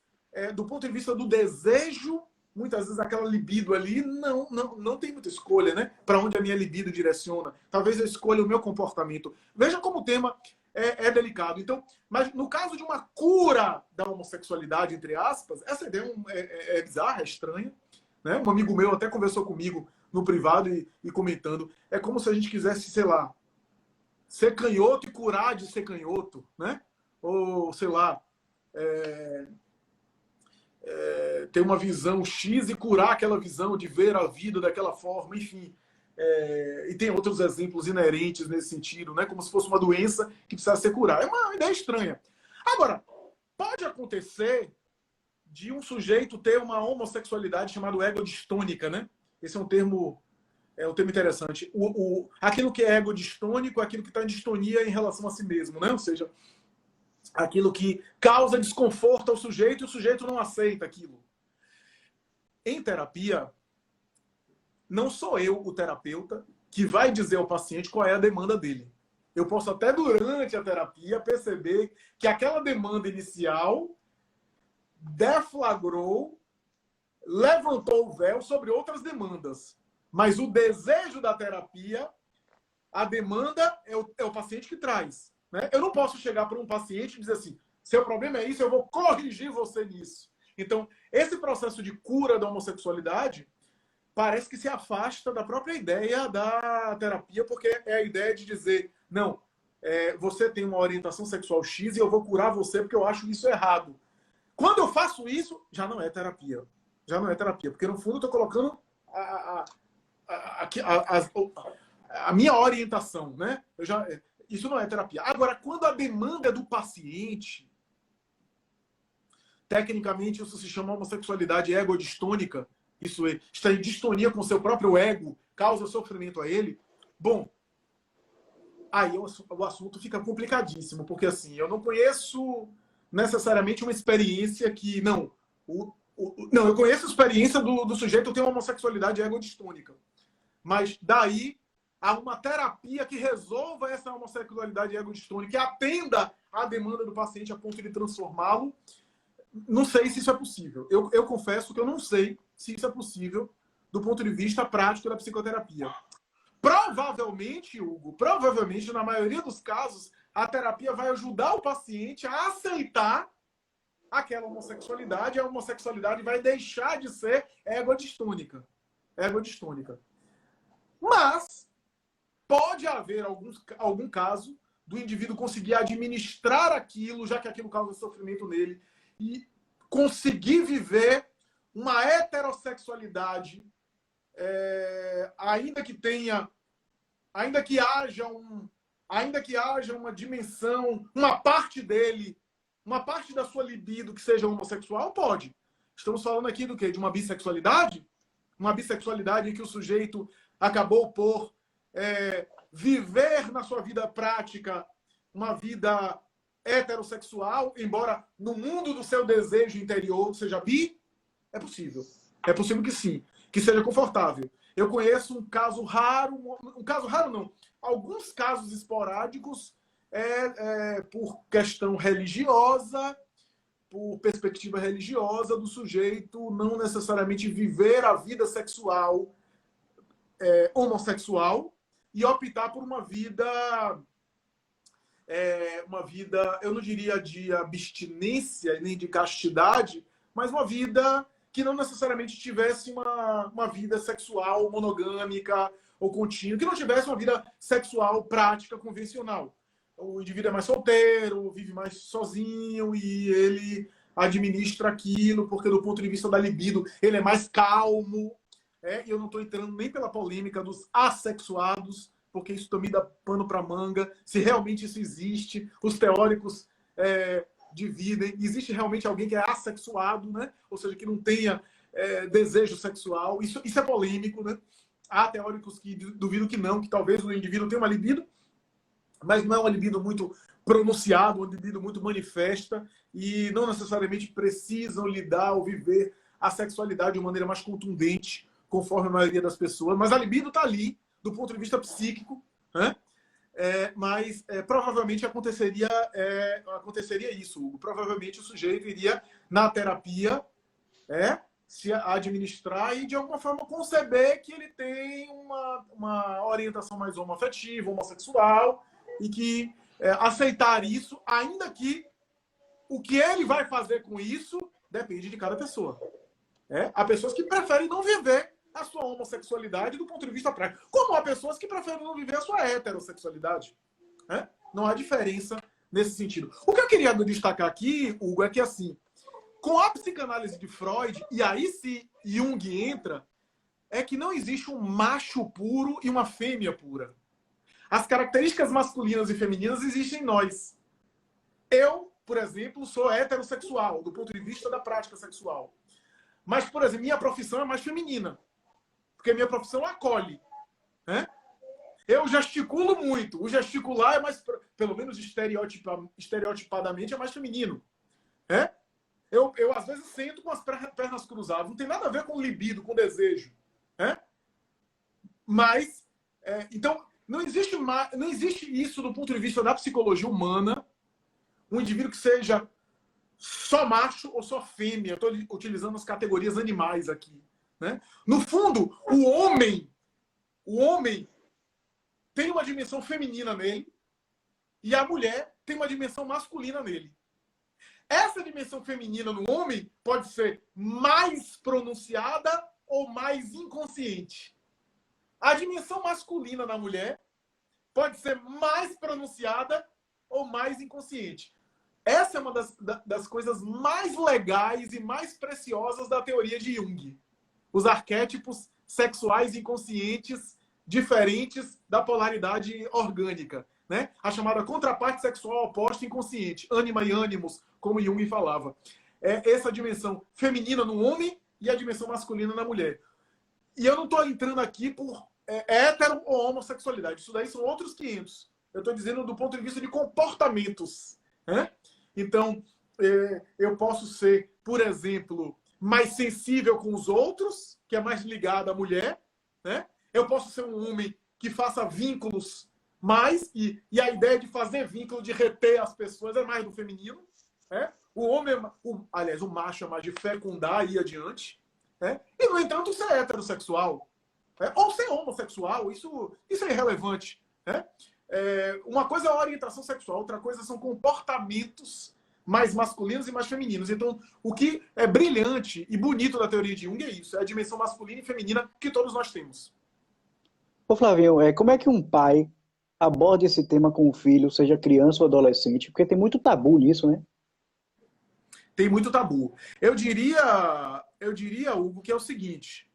do ponto de vista do desejo, muitas vezes aquela libido ali não tem muita escolha, né? Para onde a minha libido direciona. Talvez eu escolha o meu comportamento. Veja como o tema é delicado. Então, mas no caso de uma cura da homossexualidade, entre aspas, essa ideia é bizarra, é estranha. Né? Um amigo meu até conversou comigo no privado e comentando. É como se a gente quisesse, sei lá, ser canhoto e curar de ser canhoto, né? Ou, sei lá, ter uma visão X e curar aquela visão de ver a vida daquela forma, enfim. E tem outros exemplos inerentes nesse sentido, né? Como se fosse uma doença que precisa ser curada. É uma ideia estranha. Agora, pode acontecer de um sujeito ter uma homossexualidade chamada egodistônica, né? Esse é um termo interessante. Aquilo que é egodistônico é aquilo que está em distonia em relação a si mesmo, né? Ou seja, aquilo que causa desconforto ao sujeito e o sujeito não aceita aquilo. Em terapia, não sou eu, o terapeuta, que vai dizer ao paciente qual é a demanda dele. Eu posso até durante a terapia perceber que aquela demanda inicial deflagrou, levantou o véu sobre outras demandas. Mas o desejo da terapia, a demanda é o paciente que traz. Né? Eu não posso chegar para um paciente e dizer assim, seu problema é isso, eu vou corrigir você nisso. Então, esse processo de cura da homossexualidade parece que se afasta da própria ideia da terapia, porque é a ideia de dizer, não, você tem uma orientação sexual X e eu vou curar você porque eu acho isso errado. Quando eu faço isso, já não é terapia. Já não é terapia, porque no fundo eu estou colocando a minha orientação, né? Isso não é terapia. Agora, quando a demanda é do paciente, tecnicamente isso se chama homossexualidade egodistônica, isso é, está em distonia com o seu próprio ego, causa sofrimento a ele. Bom, aí o assunto fica complicadíssimo, porque assim, eu não conheço necessariamente uma experiência que... Não, não, eu conheço a experiência do sujeito ter uma homossexualidade egodistônica. Mas daí a uma terapia que resolva essa homossexualidade egodistônica e atenda à demanda do paciente a ponto de transformá-lo, não sei se isso é possível. Eu confesso que eu não sei se isso é possível do ponto de vista prático da psicoterapia. Provavelmente, Hugo, na maioria dos casos, a terapia vai ajudar o paciente a aceitar aquela homossexualidade, e a homossexualidade vai deixar de ser egodistônica. Mas pode haver algum caso do indivíduo conseguir administrar aquilo, já que aquilo causa sofrimento nele, e conseguir viver uma heterossexualidade, ainda que haja uma dimensão, uma parte dele, uma parte da sua libido que seja homossexual, pode. Estamos falando aqui do quê? De uma bissexualidade? Uma bissexualidade em que o sujeito acabou por viver na sua vida prática uma vida heterossexual, embora no mundo do seu desejo interior seja bi? É possível. É possível que sim, que seja confortável. Eu conheço um caso raro não, alguns casos esporádicos por questão religiosa, por perspectiva religiosa do sujeito não necessariamente viver a vida sexual homossexual e optar por uma vida, eu não diria de abstinência nem de castidade, mas uma vida que não necessariamente tivesse uma vida sexual monogâmica ou contínua, que não tivesse uma vida sexual prática convencional. O indivíduo é mais solteiro, vive mais sozinho e ele administra aquilo, porque do ponto de vista da libido ele é mais calmo. E eu não estou entrando nem pela polêmica dos assexuados, porque isso também dá pano para manga. Se realmente isso existe, os teóricos dividem. Existe realmente alguém que é assexuado, né? Ou seja, que não tenha desejo sexual. Isso é polêmico, né? Há teóricos que duvidam que não, que talvez o indivíduo tenha uma libido, mas não é uma libido muito pronunciada, uma libido muito manifesta, e não necessariamente precisam lidar ou viver a sexualidade de uma maneira mais contundente, conforme a maioria das pessoas. Mas a libido está ali, do ponto de vista psíquico, né? Mas provavelmente aconteceria isso, Hugo. Provavelmente o sujeito iria na terapia se administrar e de alguma forma conceber que ele tem uma orientação mais homoafetiva, homossexual, e que aceitar isso, ainda que o que ele vai fazer com isso depende de cada pessoa. Há pessoas que preferem não viver a sua homossexualidade do ponto de vista prático, como há pessoas que preferem não viver a sua heterossexualidade. Não há diferença nesse sentido. O que eu queria destacar aqui, Hugo, é que assim, com a psicanálise de Freud, e aí se Jung entra, é que não existe um macho puro e uma fêmea pura. As características masculinas e femininas existem em nós. Eu, por exemplo, sou heterossexual, do ponto de vista da prática sexual. Mas, por exemplo, minha profissão é mais feminina. Porque minha profissão acolhe. Eu gesticulo muito. O gesticular é mais, pelo menos estereotipadamente, é mais feminino. Eu às vezes sento com as pernas cruzadas. Não tem nada a ver com libido, com desejo. Mas, então, não existe isso do ponto de vista da psicologia humana, um indivíduo que seja só macho ou só fêmea. Estou utilizando as categorias animais aqui. No fundo, o homem tem uma dimensão feminina nele e a mulher tem uma dimensão masculina nele. Essa dimensão feminina no homem pode ser mais pronunciada ou mais inconsciente. A dimensão masculina na mulher pode ser mais pronunciada ou mais inconsciente. Essa é uma das coisas mais legais e mais preciosas da teoria de Jung. Os arquétipos sexuais inconscientes diferentes da polaridade orgânica, né? A chamada contraparte sexual oposta inconsciente, ânima e ânimos, como Jung falava. É essa dimensão feminina no homem e a dimensão masculina na mulher. E eu não estou entrando aqui por hétero ou homossexualidade. Isso daí são outros 500. Eu estou dizendo do ponto de vista de comportamentos, né? Então, eu posso ser, por exemplo, mais sensível com os outros, que é mais ligado à mulher, né? Eu posso ser um homem que faça vínculos mais, e a ideia de fazer vínculo, de reter as pessoas, é mais do feminino, né? O homem, aliás, o macho é mais de fecundar e ir adiante, né? E, no entanto, ser heterossexual, ou ser homossexual, isso é irrelevante, né? Uma coisa é a orientação sexual, outra coisa são comportamentos mais masculinos e mais femininos. Então, o que é brilhante e bonito da teoria de Jung é isso, é a dimensão masculina e feminina que todos nós temos. Ô Flavinho, como é que um pai aborda esse tema com o filho, seja criança ou adolescente? Porque tem muito tabu nisso, né? Tem muito tabu. Eu diria, Hugo, que é o seguinte: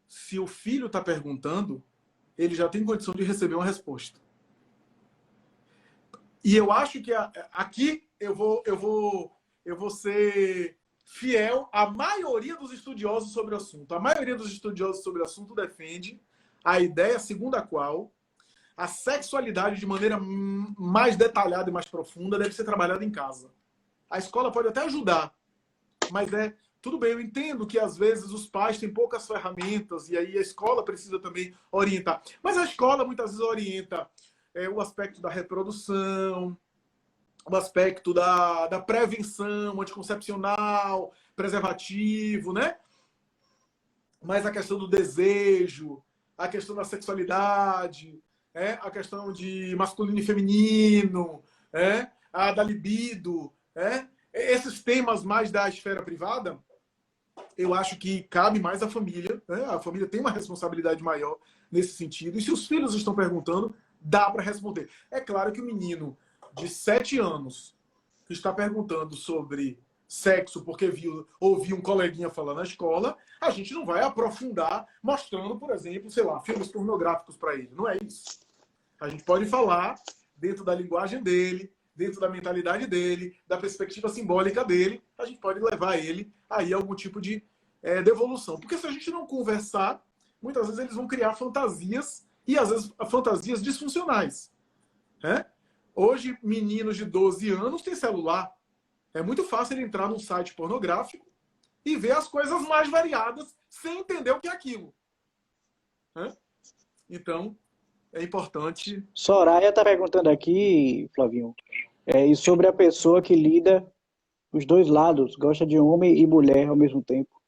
se o filho está perguntando, ele já tem condição de receber uma resposta. E eu acho que aqui eu vou ser fiel à maioria dos estudiosos sobre o assunto. A maioria dos estudiosos sobre o assunto defende a ideia segundo a qual a sexualidade, de maneira mais detalhada e mais profunda, deve ser trabalhada em casa. A escola pode até ajudar, mas tudo bem, eu entendo que às vezes os pais têm poucas ferramentas e aí a escola precisa também orientar. Mas a escola muitas vezes orienta o aspecto da reprodução, o aspecto da prevenção anticoncepcional, preservativo, né? Mas a questão do desejo, a questão da sexualidade, a questão de masculino e feminino, a da libido, esses temas mais da esfera privada, eu acho que cabe mais à família, né? A família tem uma responsabilidade maior nesse sentido. E se os filhos estão perguntando, dá para responder. É claro que o menino de 7 anos que está perguntando sobre sexo porque ouviu um coleguinha falando na escola, a gente não vai aprofundar mostrando, por exemplo, sei lá, filmes pornográficos para ele. Não é isso. A gente pode falar dentro da linguagem dele, dentro da mentalidade dele, da perspectiva simbólica dele, a gente pode levar ele aí a algum tipo de devolução. Porque se a gente não conversar, muitas vezes eles vão criar fantasias, e às vezes fantasias disfuncionais. Hoje, meninos de 12 anos têm celular. É muito fácil ele entrar num site pornográfico e ver as coisas mais variadas sem entender o que é aquilo. Então, é importante... Soraya está perguntando aqui, Flavinho, e sobre a pessoa que lida os dois lados, gosta de homem e mulher ao mesmo tempo.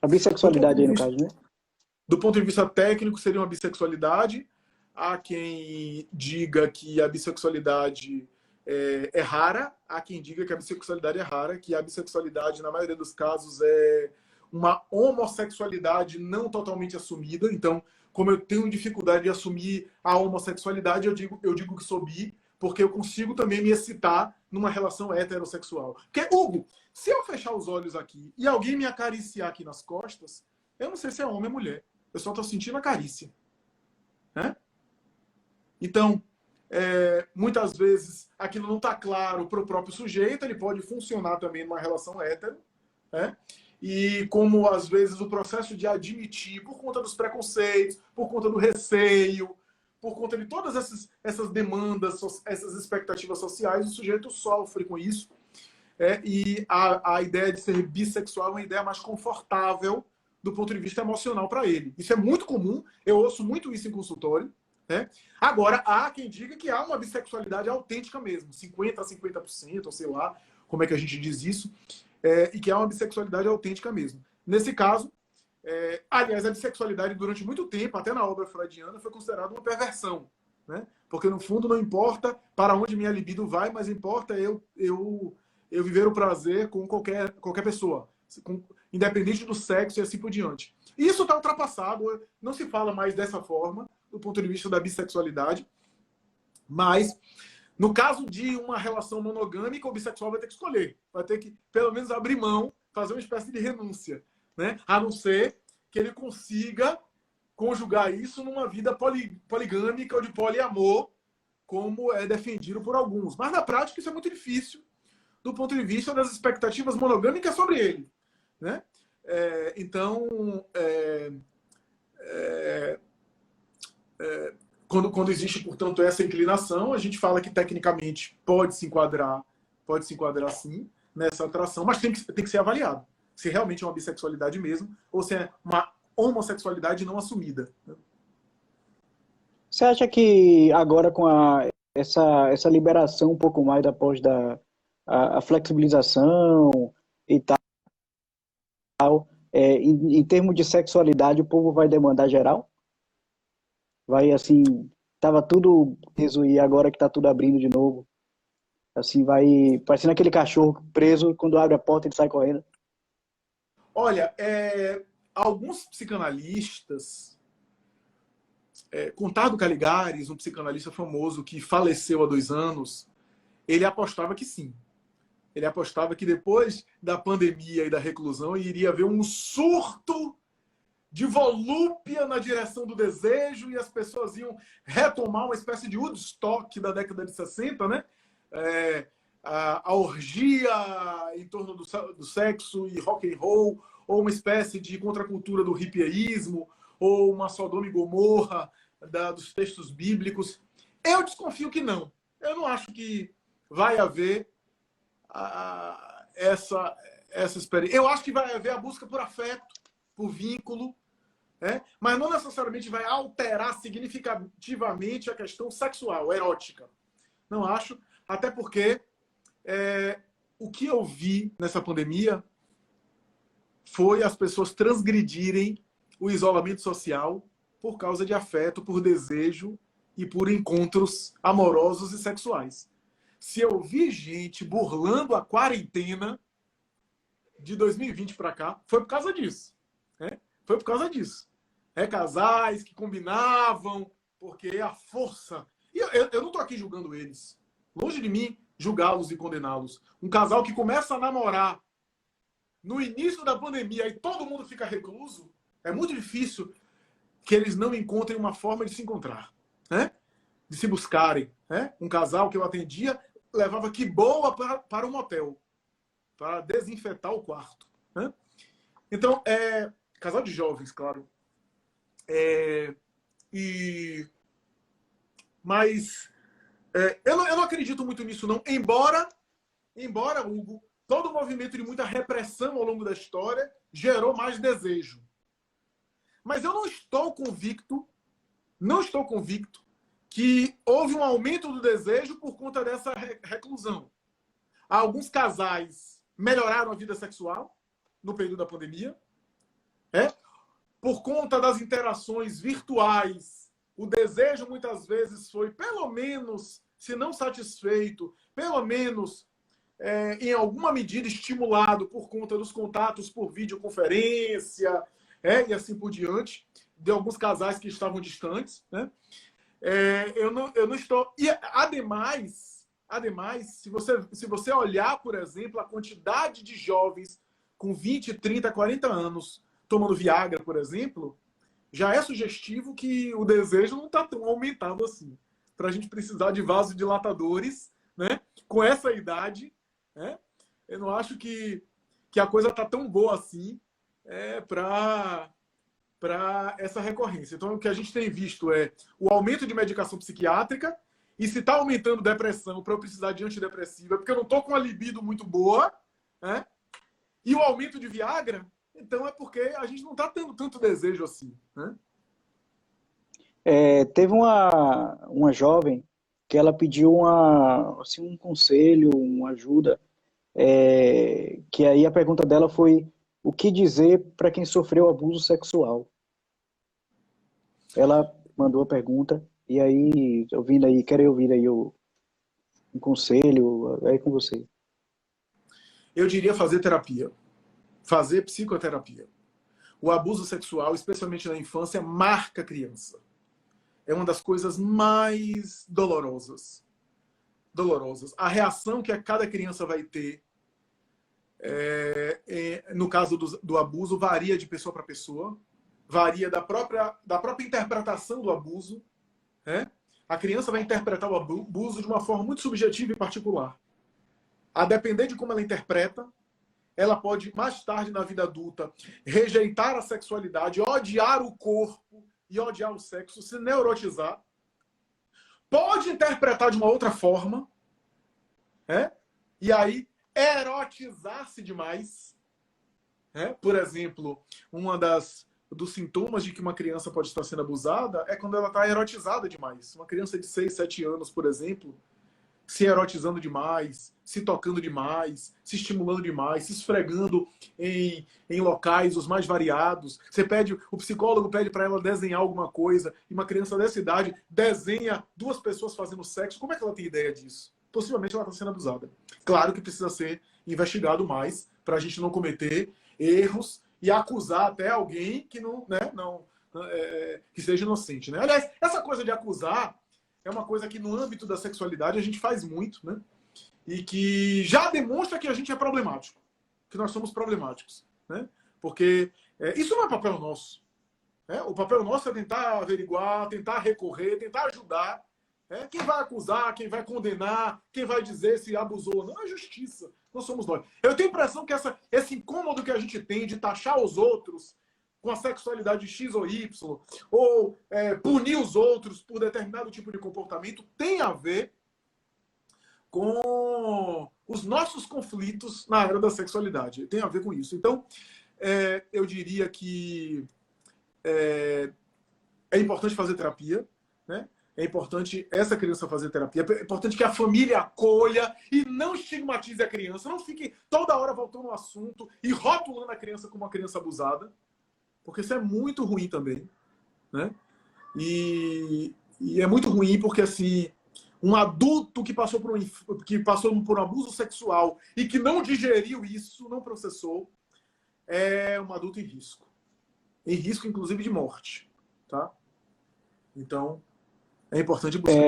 A bissexualidade aí, no caso, né? Do ponto de vista técnico, seria uma bissexualidade. Há quem diga que a bissexualidade é rara, há quem diga que a bissexualidade é rara, que a bissexualidade, na maioria dos casos, é uma homossexualidade não totalmente assumida. Então, como eu tenho dificuldade de assumir a homossexualidade, eu digo que sou bi, porque eu consigo também me excitar numa relação heterossexual. Porque, Hugo, se eu fechar os olhos aqui e alguém me acariciar aqui nas costas, eu não sei se é homem ou mulher. Eu só estou sentindo a carícia. Então, muitas vezes, aquilo não está claro para o próprio sujeito, ele pode funcionar também numa relação hétero, e como, às vezes, o processo de admitir, por conta dos preconceitos, por conta do receio, por conta de todas essas demandas, essas expectativas sociais, o sujeito sofre com isso. E a ideia de ser bissexual é uma ideia mais confortável do ponto de vista emocional para ele. Isso é muito comum, eu ouço muito isso em consultório. Agora, há quem diga que há uma bissexualidade autêntica mesmo, 50% a 50%, ou sei lá como é que a gente diz isso, e que há uma bissexualidade autêntica mesmo. Nesse caso, aliás, a bissexualidade durante muito tempo, até na obra freudiana, foi considerada uma perversão. Porque, no fundo, não importa para onde minha libido vai, mas importa eu viver o prazer com qualquer pessoa, independente do sexo e assim por diante. Isso está ultrapassado, não se fala mais dessa forma, do ponto de vista da bissexualidade, mas no caso de uma relação monogâmica, o bissexual vai ter que escolher, vai ter que, pelo menos, abrir mão, fazer uma espécie de renúncia, a não ser que ele consiga conjugar isso numa vida poligâmica ou de poliamor, como é defendido por alguns. Mas, na prática, isso é muito difícil do ponto de vista das expectativas monogâmicas sobre ele, né? Então, quando existe, portanto, essa inclinação, a gente fala que, tecnicamente, pode se enquadrar sim, nessa atração, mas tem que ser avaliado. Se realmente é uma bissexualidade mesmo, ou se é uma homossexualidade não assumida. Você acha que agora com essa liberação um pouco mais após a flexibilização e tal, em termos de sexualidade, o povo vai demandar geral? Vai assim, tava tudo preso e agora que tá tudo abrindo de novo, assim vai parecendo aquele cachorro preso, quando abre a porta ele sai correndo. Olha, alguns psicanalistas, Conrado Caligares, um psicanalista famoso que faleceu há 2 anos, ele apostava que sim. Ele apostava que depois da pandemia e da reclusão iria haver um surto de volúpia na direção do desejo e as pessoas iam retomar uma espécie de Woodstock da década de 60, né? A orgia em torno do sexo e rock and roll, ou uma espécie de contracultura do hippieísmo, ou uma Sodoma e Gomorra dos textos bíblicos. Eu desconfio que não. Eu não acho que vai haver essa experiência. Eu acho que vai haver a busca por afeto, por vínculo, mas não necessariamente vai alterar significativamente a questão sexual, erótica. Não acho, até porque o que eu vi nessa pandemia foi as pessoas transgredirem o isolamento social por causa de afeto, por desejo e por encontros amorosos e sexuais. Se eu vi gente burlando a quarentena de 2020 para cá, foi por causa disso. Foi por causa disso. Casais que combinavam, porque a força... E eu não estou aqui julgando eles. Longe de mim julgá-los e condená-los. Um casal que começa a namorar no início da pandemia e todo mundo fica recluso, é muito difícil que eles não encontrem uma forma de se encontrar, de se buscarem. Um casal que eu atendia levava que boa para um motel, para desinfetar o quarto. Então, casal de jovens, claro. Mas eu não acredito muito nisso, não. Embora, Hugo, todo o movimento de muita repressão ao longo da história gerou mais desejo. Mas eu não estou convicto que houve um aumento do desejo por conta dessa reclusão. Alguns casais melhoraram a vida sexual no período da pandemia. Por conta das interações virtuais, o desejo muitas vezes foi, pelo menos, se não satisfeito, pelo menos em alguma medida estimulado por conta dos contatos por videoconferência, e assim por diante, de alguns casais que estavam distantes. Eu não estou... E, ademais, se você olhar, por exemplo, a quantidade de jovens com 20, 30, 40 anos tomando Viagra, por exemplo, já é sugestivo que o desejo não está tão aumentado assim. Para a gente precisar de vasodilatadores, com essa idade, eu não acho que a coisa está tão boa assim para essa recorrência. Então, o que a gente tem visto é o aumento de medicação psiquiátrica, e se está aumentando depressão para eu precisar de antidepressiva, porque eu não estou com uma libido muito boa, e o aumento de Viagra, então é porque a gente não está tendo tanto desejo assim. Teve uma jovem que ela pediu assim, um conselho, uma ajuda, que aí a pergunta dela foi o que dizer para quem sofreu abuso sexual. Ela mandou a pergunta, e aí, quero ouvir aí um conselho, aí com você. Eu diria fazer terapia, fazer psicoterapia. O abuso sexual, especialmente na infância, marca a criança. É uma das coisas mais dolorosas. A reação que cada criança vai ter, no caso do abuso, varia de pessoa para pessoa. varia da própria interpretação do abuso. Né? A criança vai interpretar o abuso de uma forma muito subjetiva e particular. A depender de como ela interpreta, ela pode, mais tarde na vida adulta, rejeitar a sexualidade, odiar o corpo e odiar o sexo, se neurotizar. Pode interpretar de uma outra forma, né? E aí erotizar-se demais. Né? Por exemplo, dos sintomas de que uma criança pode estar sendo abusada é quando ela está erotizada demais. Uma criança de 6, 7 anos, por exemplo, se erotizando demais, se tocando demais, se estimulando demais, se esfregando em locais os mais variados. O psicólogo pede para ela desenhar alguma coisa e uma criança dessa idade desenha 2 pessoas fazendo sexo. Como é que ela tem ideia disso? Possivelmente ela está sendo abusada. Claro que precisa ser investigado mais para a gente não cometer erros e acusar até alguém que que seja inocente. Né? Aliás, essa coisa de acusar é uma coisa que no âmbito da sexualidade a gente faz muito, né? E que já demonstra que a gente é problemático, que nós somos problemáticos, né? Porque isso não é papel nosso. Né? O papel nosso é tentar averiguar, tentar recorrer, tentar ajudar. Quem vai acusar, quem vai condenar, quem vai dizer se abusou ou não é a justiça. Não somos nós. Eu tenho a impressão que esse incômodo que a gente tem de taxar os outros com a sexualidade X ou Y, ou punir os outros por determinado tipo de comportamento, tem a ver com os nossos conflitos na área da sexualidade. Tem a ver com isso. Então, eu diria que é importante fazer terapia, né? É importante essa criança fazer terapia. É importante que a família acolha e não estigmatize a criança. Não fique toda hora voltando no assunto e rotulando a criança como uma criança abusada. Porque isso é muito ruim também. Né? E é muito ruim porque, assim, um adulto que passou por um abuso sexual e que não digeriu isso, não processou, é um adulto em risco. Em risco, inclusive, de morte. Tá? Então, é importante buscar.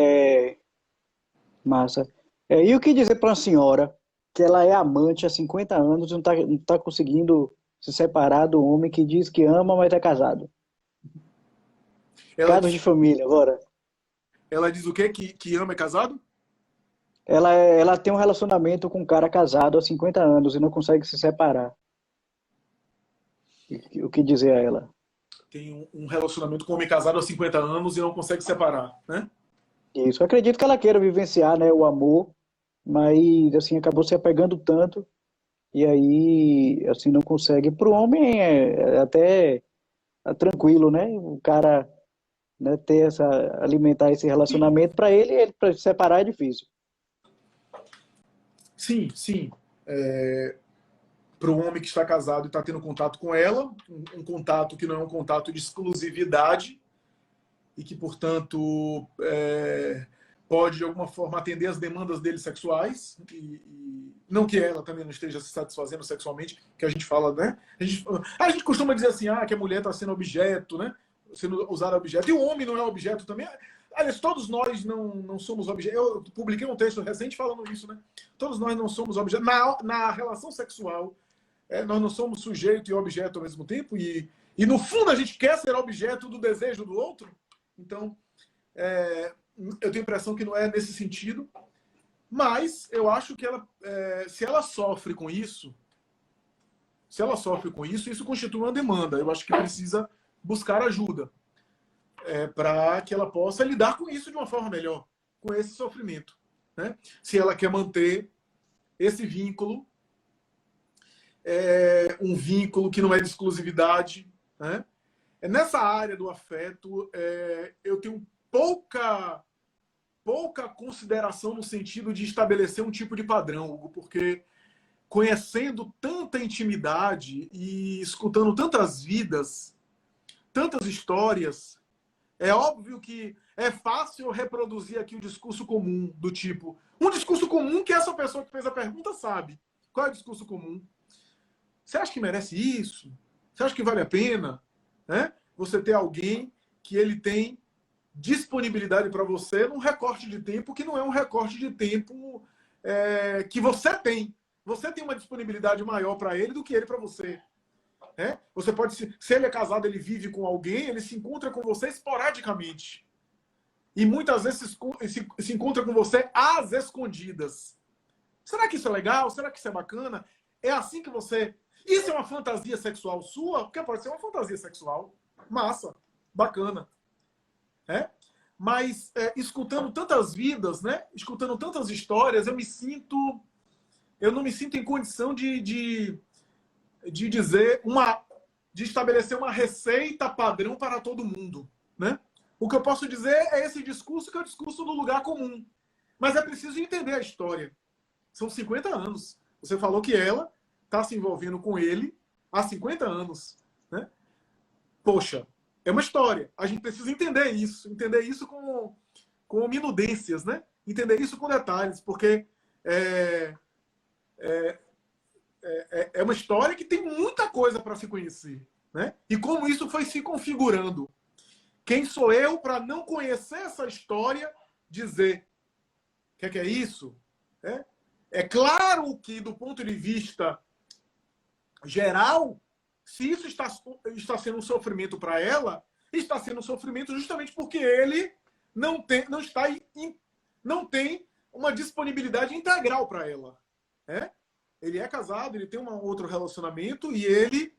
Massa. E o que dizer para uma senhora que ela é amante há 50 anos e não tá conseguindo se separar do homem que diz que ama, mas é casado? Casos de família, agora. Ela diz o quê? Que ama é casado? Ela tem um relacionamento com um cara casado há 50 anos e não consegue se separar. O que dizer a ela? Tem um relacionamento com um homem casado há 50 anos e não consegue separar, né? Isso. Eu acredito que ela queira vivenciar, né, o amor, mas assim acabou se apegando tanto e aí assim não consegue. Para o homem até tranquilo, né? O cara, né, alimentar esse relacionamento, para ele para separar é difícil. Sim, sim. Para o homem que está casado e está tendo contato com ela, um contato que não é um contato de exclusividade e que, portanto, pode, de alguma forma, atender as demandas dele sexuais, e não que ela também não esteja se satisfazendo sexualmente, que a gente fala, né? A gente costuma dizer assim, que a mulher está sendo objeto, né? Sendo usada objeto. E o homem não é objeto também. Aliás, todos nós não somos objeto. Eu publiquei um texto recente falando isso, né? Todos nós não somos objeto. Na relação sexual, nós não somos sujeito e objeto ao mesmo tempo, e no fundo a gente quer ser objeto do desejo do outro. Então, eu tenho a impressão que não é nesse sentido, mas eu acho que se ela sofre com isso, isso constitui uma demanda. Eu acho que precisa buscar ajuda para que ela possa lidar com isso de uma forma melhor, com esse sofrimento. Né? Se ela quer manter esse vínculo, um vínculo que não é de exclusividade. Né? Nessa área do afeto, eu tenho pouca consideração no sentido de estabelecer um tipo de padrão, Hugo, porque conhecendo tanta intimidade e escutando tantas vidas, tantas histórias, é óbvio que é fácil reproduzir aqui o discurso comum, do tipo, um discurso comum que essa pessoa que fez a pergunta sabe. Qual é o discurso comum? Você acha que merece isso? Você acha que vale a pena? Né? Você ter alguém que ele tem disponibilidade para você num recorte de tempo que não é um recorte de tempo que você tem. Você tem uma disponibilidade maior para ele do que ele para você. Você pode se ele é casado, ele vive com alguém, ele se encontra com você esporadicamente. E muitas vezes se encontra com você às escondidas. Será que isso é legal? Será que isso é bacana? É assim que você... Isso é uma fantasia sexual sua? Porque pode ser uma fantasia sexual. Massa. Bacana. Mas escutando tantas vidas, né? Escutando tantas histórias, eu não me sinto em condição de estabelecer uma receita padrão para todo mundo, né? O que eu posso dizer é esse discurso que é o discurso do lugar comum. Mas é preciso entender a história. São 50 anos. Você falou que ela está se envolvendo com ele há 50 anos, né? Poxa, é uma história. A gente precisa entender isso com minudências, né? Entender isso com detalhes, porque é uma história que tem muita coisa para se conhecer, né? E como isso foi se configurando. Quem sou eu para não conhecer essa história, dizer o que é isso? É claro que, do ponto de vista geral, se isso está sendo um sofrimento para ela, está sendo um sofrimento justamente porque ele não tem uma disponibilidade integral para ela. Ele é casado, ele tem um outro relacionamento e ele,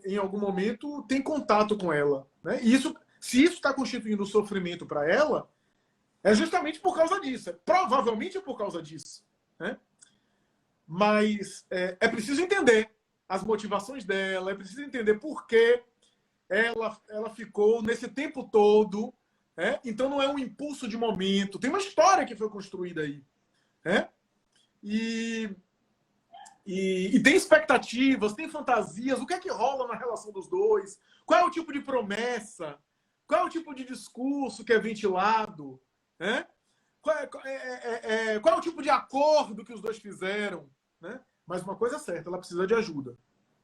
em algum momento, tem contato com ela. Né? E se isso está constituindo um sofrimento para ela, é justamente por causa disso. Provavelmente é por causa disso. Né? Mas é preciso entender as motivações dela, é preciso entender por que ela ficou nesse tempo todo. Então não é um impulso de momento. Tem uma história que foi construída aí. E tem expectativas, tem fantasias. O que é que rola na relação dos dois? Qual é o tipo de promessa? Qual é o tipo de discurso que é ventilado? Qual é o tipo de acordo que os dois fizeram? Né? Mas uma coisa é certa, ela precisa de ajuda.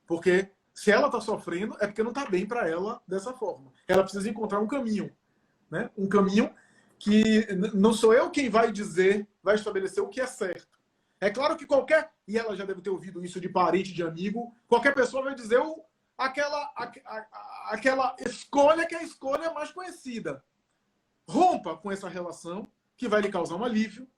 Porque se ela está sofrendo, é porque não está bem para ela dessa forma. Ela precisa encontrar um caminho. Né? Um caminho que não sou eu quem vai estabelecer o que é certo. É claro que e ela já deve ter ouvido isso de parente, de amigo, qualquer pessoa vai dizer aquela escolha que é a escolha mais conhecida. Rompa com essa relação que vai lhe causar um alívio,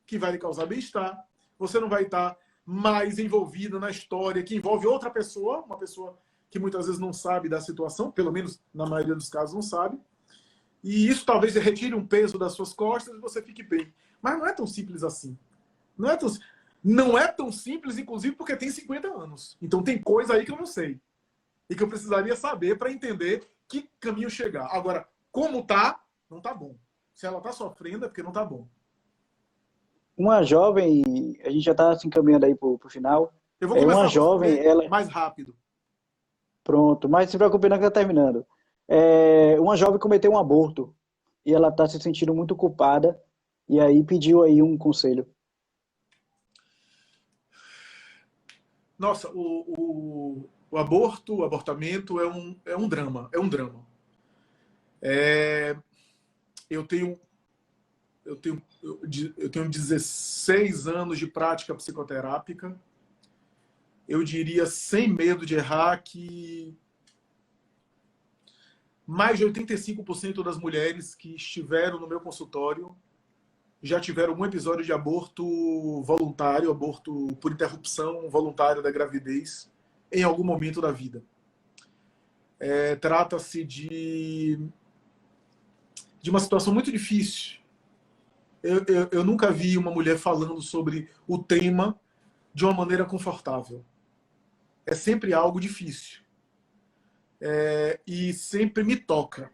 que vai lhe causar bem-estar. Você não vai estar mais envolvida na história que envolve outra pessoa, uma pessoa que muitas vezes não sabe da situação, pelo menos na maioria dos casos não sabe. E isso talvez retire um peso das suas costas e você fique bem. Mas não é tão simples assim. Não é tão simples, inclusive, porque tem 50 anos. Então tem coisa aí que eu não sei. E que eu precisaria saber para entender que caminho chegar. Agora, como tá, não tá bom. Se ela tá sofrendo, é porque não tá bom. Uma jovem, a gente já está se encaminhando aí para o final. Eu vou começar uma jovem, ela mais rápido. Pronto, mas se preocupe não que está terminando. Uma jovem cometeu um aborto e ela está se sentindo muito culpada e aí pediu aí um conselho. Nossa, o abortamento é um drama. Eu tenho 16 anos de prática psicoterápica. Eu diria, sem medo de errar, que mais de 85% das mulheres que estiveram no meu consultório já tiveram um episódio de aborto voluntário, aborto por interrupção voluntária da gravidez, em algum momento da vida. Trata-se de uma situação muito difícil. Eu nunca vi uma mulher falando sobre o tema de uma maneira confortável. É sempre algo difícil. E sempre me toca.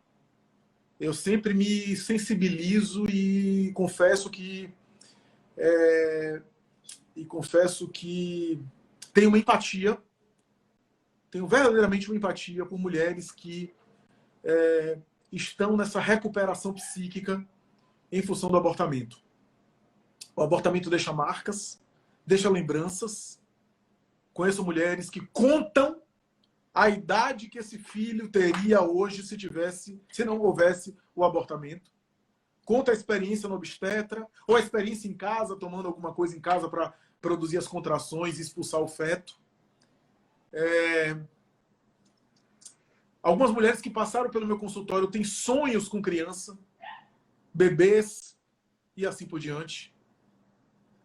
Eu sempre me sensibilizo e confesso que tenho uma empatia, tenho verdadeiramente uma empatia por mulheres que estão nessa recuperação psíquica em função do abortamento. O abortamento deixa marcas, deixa lembranças. Conheço mulheres que contam a idade que esse filho teria hoje se não houvesse o abortamento. Conta a experiência no obstetra, ou a experiência em casa, tomando alguma coisa em casa para produzir as contrações e expulsar o feto. Algumas mulheres que passaram pelo meu consultório têm sonhos com criança, bebês e assim por diante.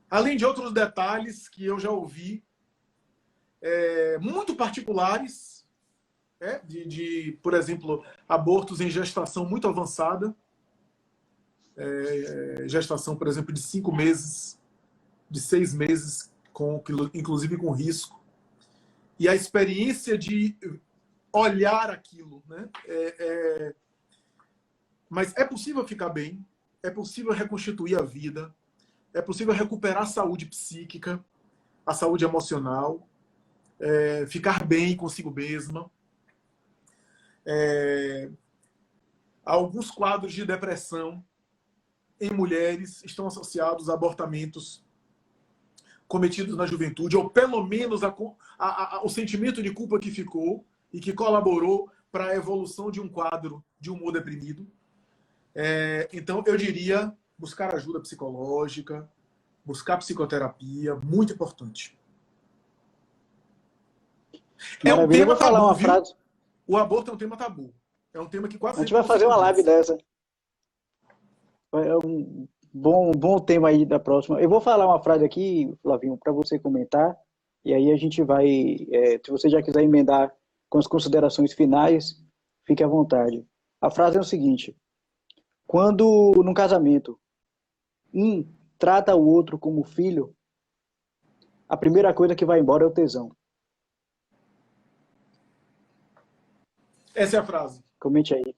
Além de outros detalhes que eu já ouvi, muito particulares, por exemplo, abortos em gestação muito avançada, gestação, por exemplo, de 5 meses, de 6 meses, inclusive com risco. E a experiência de olhar aquilo, né? Mas é possível ficar bem, é possível reconstituir a vida, é possível recuperar a saúde psíquica, a saúde emocional, ficar bem consigo mesma. Alguns quadros de depressão em mulheres estão associados a abortamentos cometidos na juventude, ou pelo menos o sentimento de culpa que ficou e que colaborou para a evolução de um quadro de humor deprimido. Então, eu diria buscar ajuda psicológica, buscar psicoterapia, muito importante. Maravilha. É um tema eu vou falar tabu, uma viu? frase. O aborto é um tema tabu. É um tema que quase A gente sempre vai fazer uma live considera. dessa. É um bom tema aí da próxima. Eu vou falar uma frase aqui, Flavinho, para você comentar. E aí a gente vai, se você já quiser emendar com as considerações finais, fique à vontade. A frase é o seguinte: quando num casamento um trata o outro como filho, a primeira coisa que vai embora é o tesão. Essa é a frase. Comente aí.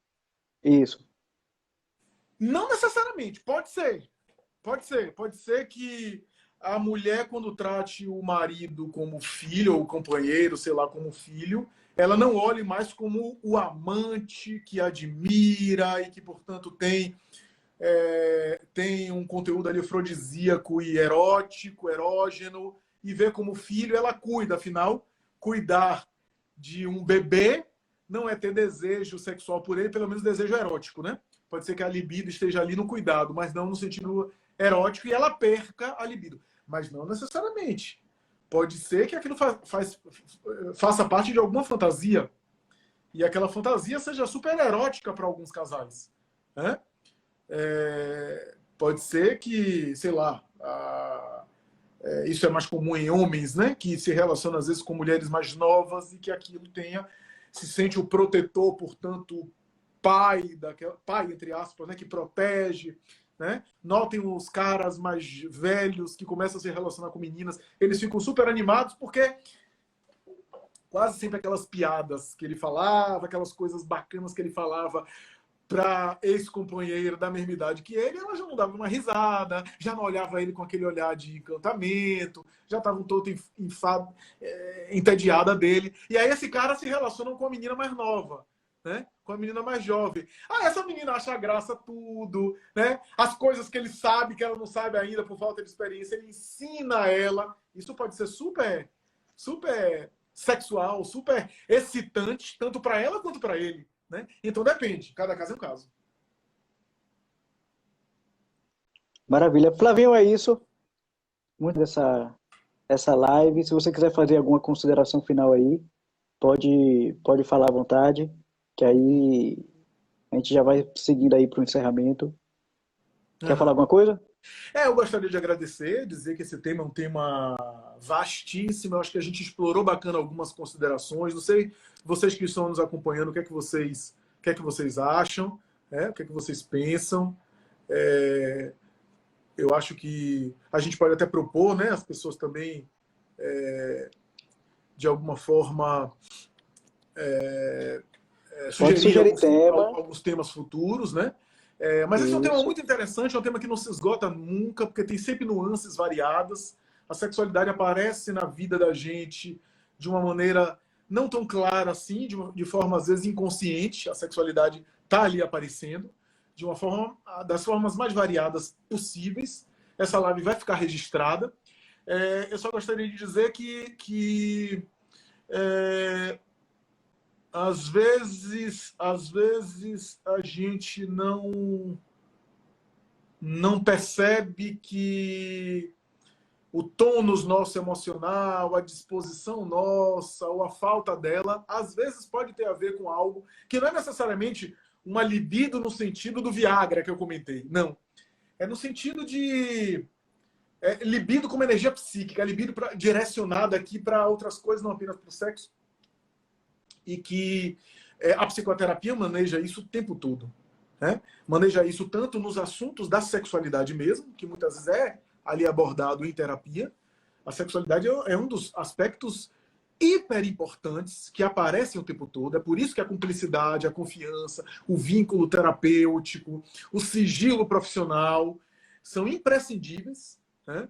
Isso. Não necessariamente, pode ser. Pode ser. Pode ser que a mulher, quando trate o marido como filho, ou companheiro, sei lá, como filho, ela não olhe mais como o amante que admira e que, portanto, tem um conteúdo ali afrodisíaco e erótico, erógeno, e vê como filho, ela cuida. Afinal, cuidar de um bebê não é ter desejo sexual por ele, pelo menos desejo erótico, né? Pode ser que a libido esteja ali no cuidado, mas não no sentido erótico, e ela perca a libido. Mas não necessariamente. Pode ser que aquilo faça parte de alguma fantasia, e aquela fantasia seja super erótica para alguns casais, né? Pode ser que, sei lá, isso é mais comum em homens, né? Que se relacionam às vezes com mulheres mais novas e que aquilo se sente o protetor, portanto, pai entre aspas, né? Que protege, né? Notem os caras mais velhos que começam a se relacionar com meninas, eles ficam super animados porque quase sempre aquelas piadas que ele falava, aquelas coisas bacanas que ele falava para ex-companheira da mesma idade que ele, ela já não dava uma risada, já não olhava ele com aquele olhar de encantamento, já estavam todo entediada dele. E aí esse cara se relaciona com a menina mais nova, né? Com a menina mais jovem. Essa menina acha graça tudo, né? As coisas que ele sabe, que ela não sabe ainda por falta de experiência, ele ensina ela. Isso pode ser super, super sexual, super excitante, tanto para ela quanto para ele. Né? Então depende, cada caso é um caso. Maravilha. Flavinho, é isso. Muito essa live. Se você quiser fazer alguma consideração final aí, pode falar à vontade, que aí a gente já vai seguindo aí para o encerramento. Quer falar alguma coisa? Eu gostaria de agradecer, dizer que esse tema é um tema vastíssimo. Eu acho que a gente explorou bacana algumas considerações. Não sei, vocês que estão nos acompanhando, o que é que vocês acham, o que é que vocês pensam. Eu acho que a gente pode até propor, né, as pessoas também, de alguma forma, sugerir alguns temas futuros, né? Mas esse é um tema muito interessante, é um tema que não se esgota nunca, porque tem sempre nuances variadas. A sexualidade aparece na vida da gente de uma maneira não tão clara assim, de forma às vezes inconsciente. A sexualidade está ali aparecendo de uma forma, das formas mais variadas possíveis. Essa live vai ficar registrada. Eu só gostaria de dizer que às vezes a gente não percebe que o tônus nosso emocional, a disposição nossa ou a falta dela, às vezes pode ter a ver com algo que não é necessariamente uma libido no sentido do Viagra que eu comentei. Não. É no sentido de libido como energia psíquica, libido direcionada aqui para outras coisas, não apenas para o sexo. E que a psicoterapia maneja isso o tempo todo. Né? Maneja isso tanto nos assuntos da sexualidade mesmo, que muitas vezes é ali abordado em terapia. A sexualidade é um dos aspectos hiper importantes que aparecem o tempo todo. É por isso que a cumplicidade, a confiança, o vínculo terapêutico, o sigilo profissional são imprescindíveis, né?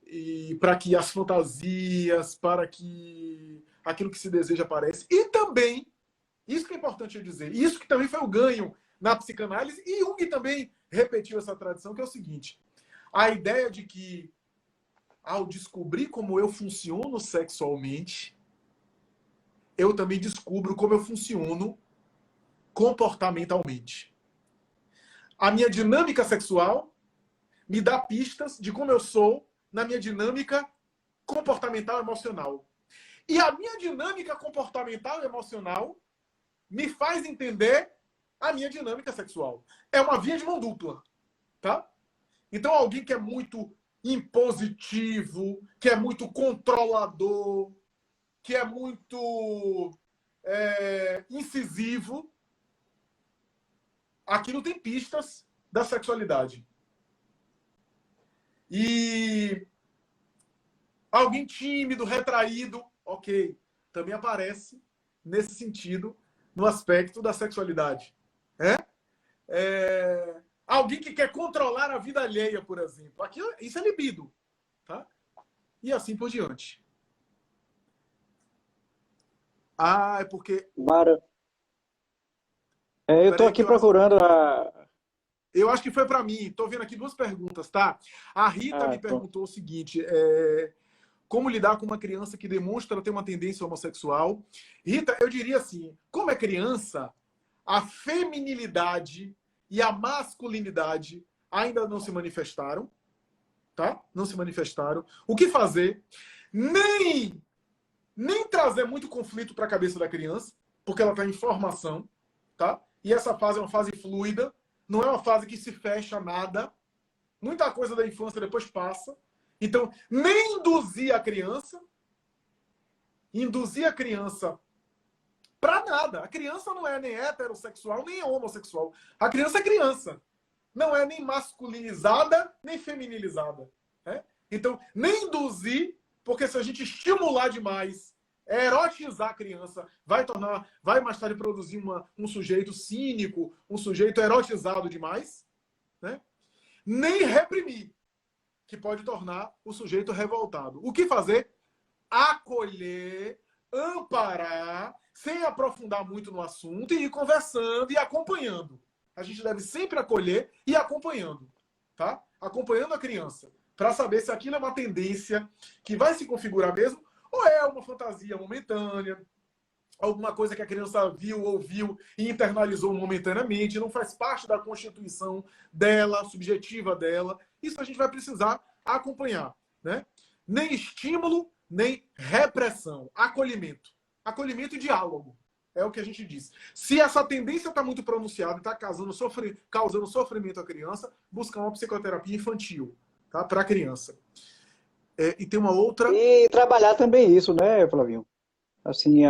E para que as fantasias, para que aquilo que se deseja apareça. E também, isso que é importante eu dizer, isso que também foi o ganho na psicanálise, e Jung também repetiu essa tradição, que é o seguinte: a ideia de que, ao descobrir como eu funciono sexualmente, eu também descubro como eu funciono comportamentalmente. A minha dinâmica sexual me dá pistas de como eu sou na minha dinâmica comportamental emocional. E a minha dinâmica comportamental emocional me faz entender a minha dinâmica sexual. É uma via de mão dupla, tá? Então, alguém que é muito impositivo, que é muito controlador, que é muito incisivo, aquilo tem pistas da sexualidade. E alguém tímido, retraído, ok, também aparece nesse sentido no aspecto da sexualidade. Alguém que quer controlar a vida alheia, por exemplo. Isso é libido. Tá? E assim por diante. É porque... Mara, eu estou aqui procurando Eu acho que foi para mim. Estou vendo aqui duas perguntas, tá? A Rita me pronto. perguntou o seguinte: como lidar com uma criança que demonstra ter uma tendência homossexual? Rita, eu diria assim, como é criança, a feminilidade e a masculinidade ainda não se manifestaram, tá? Não se manifestaram. O que fazer? Nem trazer muito conflito para a cabeça da criança, porque ela está em formação, tá? E essa fase é uma fase fluida, não é uma fase que se fecha nada. Muita coisa da infância depois passa. Então, nem induzir a criança para nada. A criança não é nem heterossexual, nem homossexual. A criança é criança. Não é nem masculinizada, nem feminilizada. Né? Então, nem induzir, porque se a gente estimular demais, erotizar a criança, vai mais tarde produzir um sujeito cínico, um sujeito erotizado demais, né? Nem reprimir, que pode tornar o sujeito revoltado. O que fazer? Acolher, amparar, sem aprofundar muito no assunto, e ir conversando e acompanhando. A gente deve sempre acolher e acompanhando, tá? Acompanhando a criança, para saber se aquilo é uma tendência que vai se configurar mesmo, ou é uma fantasia momentânea, alguma coisa que a criança viu, ouviu e internalizou momentaneamente, não faz parte da constituição dela, subjetiva dela. Isso a gente vai precisar acompanhar, né? Nem estímulo, nem repressão. Acolhimento. Acolhimento e diálogo. É o que a gente diz. Se essa tendência está muito pronunciada e está causando sofrimento à criança, buscar uma psicoterapia infantil, tá? Para a criança. E tem uma outra... E trabalhar também isso, né, Flavinho? Assim,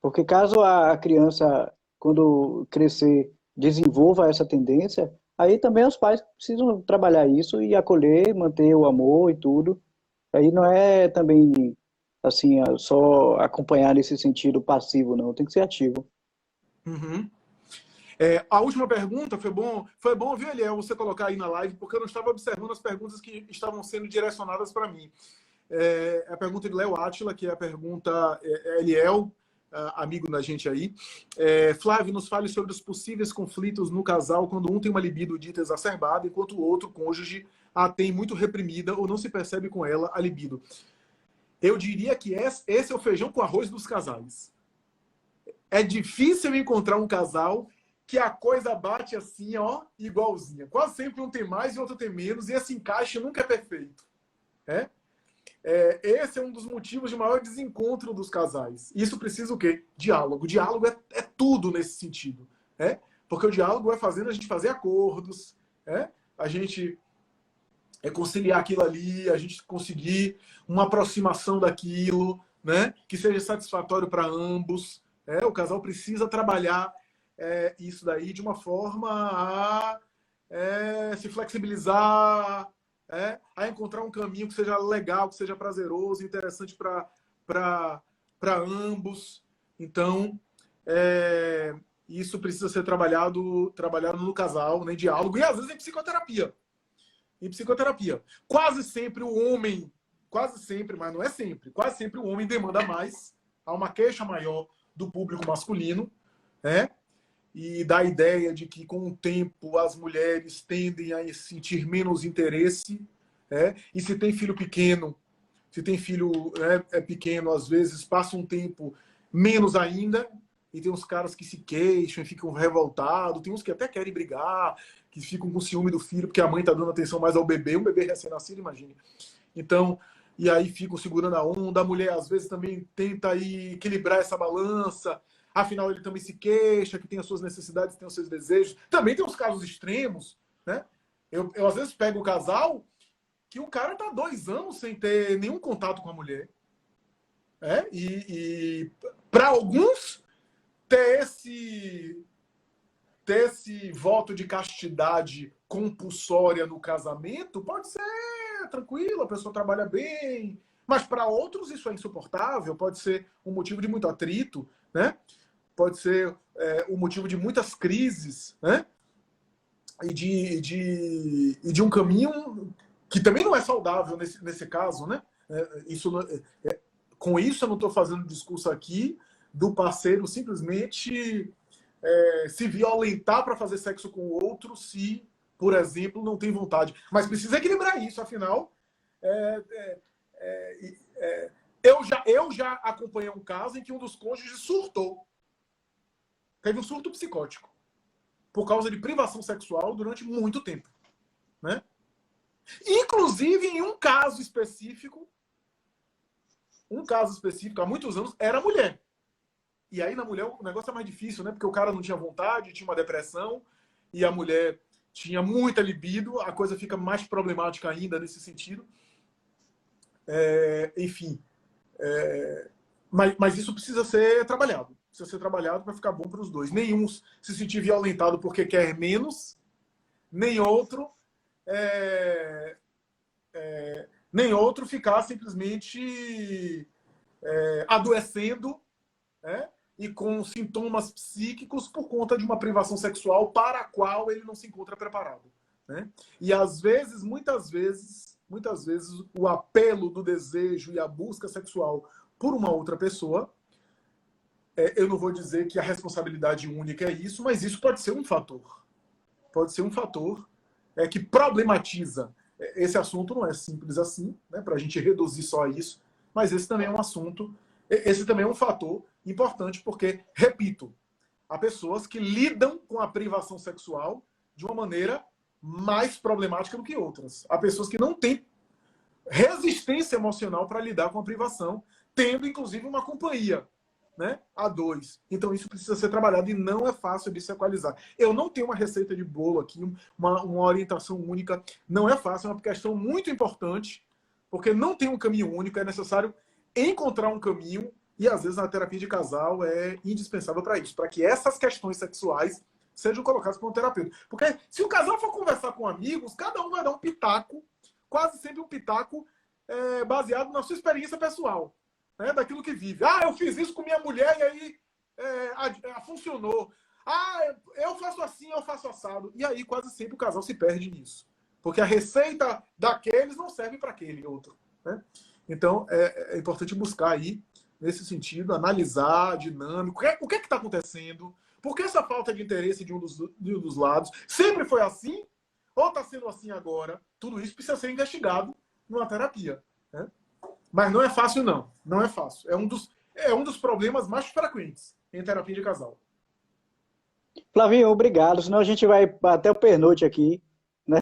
porque caso a criança, quando crescer, desenvolva essa tendência, aí também os pais precisam trabalhar isso e acolher, manter o amor e tudo. Aí não é também, assim, só acompanhar nesse sentido passivo, não. Tem que ser ativo. Uhum. A última pergunta, foi bom, viu, Eliel, você colocar aí na live, porque eu não estava observando as perguntas que estavam sendo direcionadas para mim. A pergunta de Léo Átila, que é a pergunta Eliel, amigo da gente aí. Flávio, nos fale sobre os possíveis conflitos no casal quando um tem uma libido dita exacerbada, enquanto o outro cônjuge a tem muito reprimida ou não se percebe com ela a libido. Eu diria que esse é o feijão com arroz dos casais. É difícil encontrar um casal que a coisa bate assim, ó, igualzinha. Quase sempre um tem mais e outro tem menos, e esse encaixe nunca é perfeito. É? Esse é um dos motivos de maior desencontro dos casais. Isso precisa o quê? Diálogo. Diálogo é tudo nesse sentido. Porque o diálogo vai fazendo a gente fazer acordos, a gente conciliar aquilo ali, a gente conseguir uma aproximação daquilo, né? Que seja satisfatório para ambos. O casal precisa trabalhar isso daí de uma forma a se flexibilizar, a encontrar um caminho que seja legal, que seja prazeroso, interessante para ambos. Então, isso precisa ser trabalhado no casal, né, em diálogo, e às vezes em psicoterapia. Quase sempre o homem, quase sempre, mas não é sempre, quase sempre o homem demanda mais, há uma queixa maior do público masculino, e dá a ideia de que com o tempo as mulheres tendem a sentir menos interesse, e se tem filho pequeno, pequeno, às vezes passa um tempo menos ainda, e tem uns caras que se queixam e ficam revoltados, tem uns que até querem brigar, que ficam com ciúme do filho, porque a mãe está dando atenção mais ao bebê, um bebê recém-nascido, imagine. Então, e aí ficam segurando a onda, a mulher às vezes também tenta aí equilibrar essa balança, afinal ele também se queixa, que tem as suas necessidades, tem os seus desejos. Também tem os casos extremos, né? Eu às vezes pego o casal que o cara tá 2 anos sem ter nenhum contato com a mulher. E para alguns, ter esse voto de castidade compulsória no casamento pode ser tranquilo, a pessoa trabalha bem, mas para outros isso é insuportável, pode ser um motivo de muito atrito, né? Pode ser um motivo de muitas crises, né? E de um caminho que também não é saudável nesse caso, né? Com isso eu não estou fazendo discurso aqui do parceiro simplesmente se violentar para fazer sexo com o outro se, por exemplo, não tem vontade. Mas precisa equilibrar isso, afinal. Eu já acompanhei um caso em que um dos cônjuges surtou. Teve um surto psicótico por causa de privação sexual durante muito tempo, né? Inclusive, em um caso específico, há muitos anos, era mulher. E aí, na mulher, o negócio é mais difícil, né? Porque o cara não tinha vontade, tinha uma depressão, e a mulher tinha muita libido, a coisa fica mais problemática ainda nesse sentido. Enfim. Mas isso precisa ser trabalhado. Precisa ser trabalhado para ficar bom para os dois. Nenhum se sentir violentado porque quer menos, nem outro ficar simplesmente adoecendo, e com sintomas psíquicos por conta de uma privação sexual para a qual ele não se encontra preparado, né? E às vezes, muitas vezes, o apelo do desejo e a busca sexual por uma outra pessoa, eu não vou dizer que a responsabilidade única é isso, mas isso pode ser um fator. Pode ser um fator que problematiza. Esse assunto não é simples assim, né, para a gente reduzir só a isso, mas esse também é um assunto, esse também é um fator importante, porque, repito, há pessoas que lidam com a privação sexual de uma maneira mais problemática do que outras. Há pessoas que não têm resistência emocional para lidar com a privação, tendo, inclusive, uma companhia, né, a dois. Então isso precisa ser trabalhado e não é fácil de se equalizar. Eu não tenho uma receita de bolo aqui, uma orientação única. Não é fácil, é uma questão muito importante, porque não tem um caminho único, é necessário encontrar um caminho, e às vezes a terapia de casal é indispensável para isso, para que essas questões sexuais sejam colocadas por um terapeuta. Porque se o casal for conversar com amigos, cada um vai dar um pitaco, quase sempre um pitaco baseado na sua experiência pessoal, né, daquilo que vive. Eu fiz isso com minha mulher e aí funcionou. Eu faço assim, eu faço assado. E aí quase sempre o casal se perde nisso. Porque a receita daqueles não serve para aquele outro, né? Então é importante buscar aí, nesse sentido, analisar a dinâmica. O que está acontecendo? Por que essa falta de interesse de um dos lados? Sempre foi assim? Ou está sendo assim agora? Tudo isso precisa ser investigado numa terapia, né? Mas não é fácil, não. Não é fácil. É um dos problemas mais frequentes em terapia de casal. Flavinho, obrigado. Senão a gente vai até o pernoite aqui, né?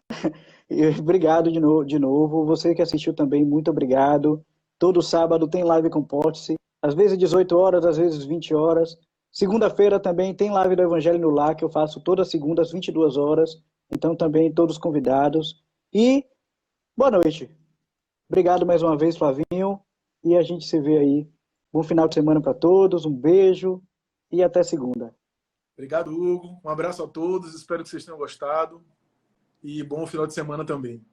E obrigado de novo. Você que assistiu também, muito obrigado. Todo sábado tem live com Portice. Às vezes 18 horas, às vezes 20 horas. Segunda-feira também tem live do Evangelho no Lar, que eu faço toda segunda às 22 horas. Então também todos convidados. E boa noite. Obrigado mais uma vez, Flavinho. E a gente se vê aí. Bom final de semana para todos. Um beijo e até segunda. Obrigado, Hugo. Um abraço a todos. Espero que vocês tenham gostado. E bom final de semana também.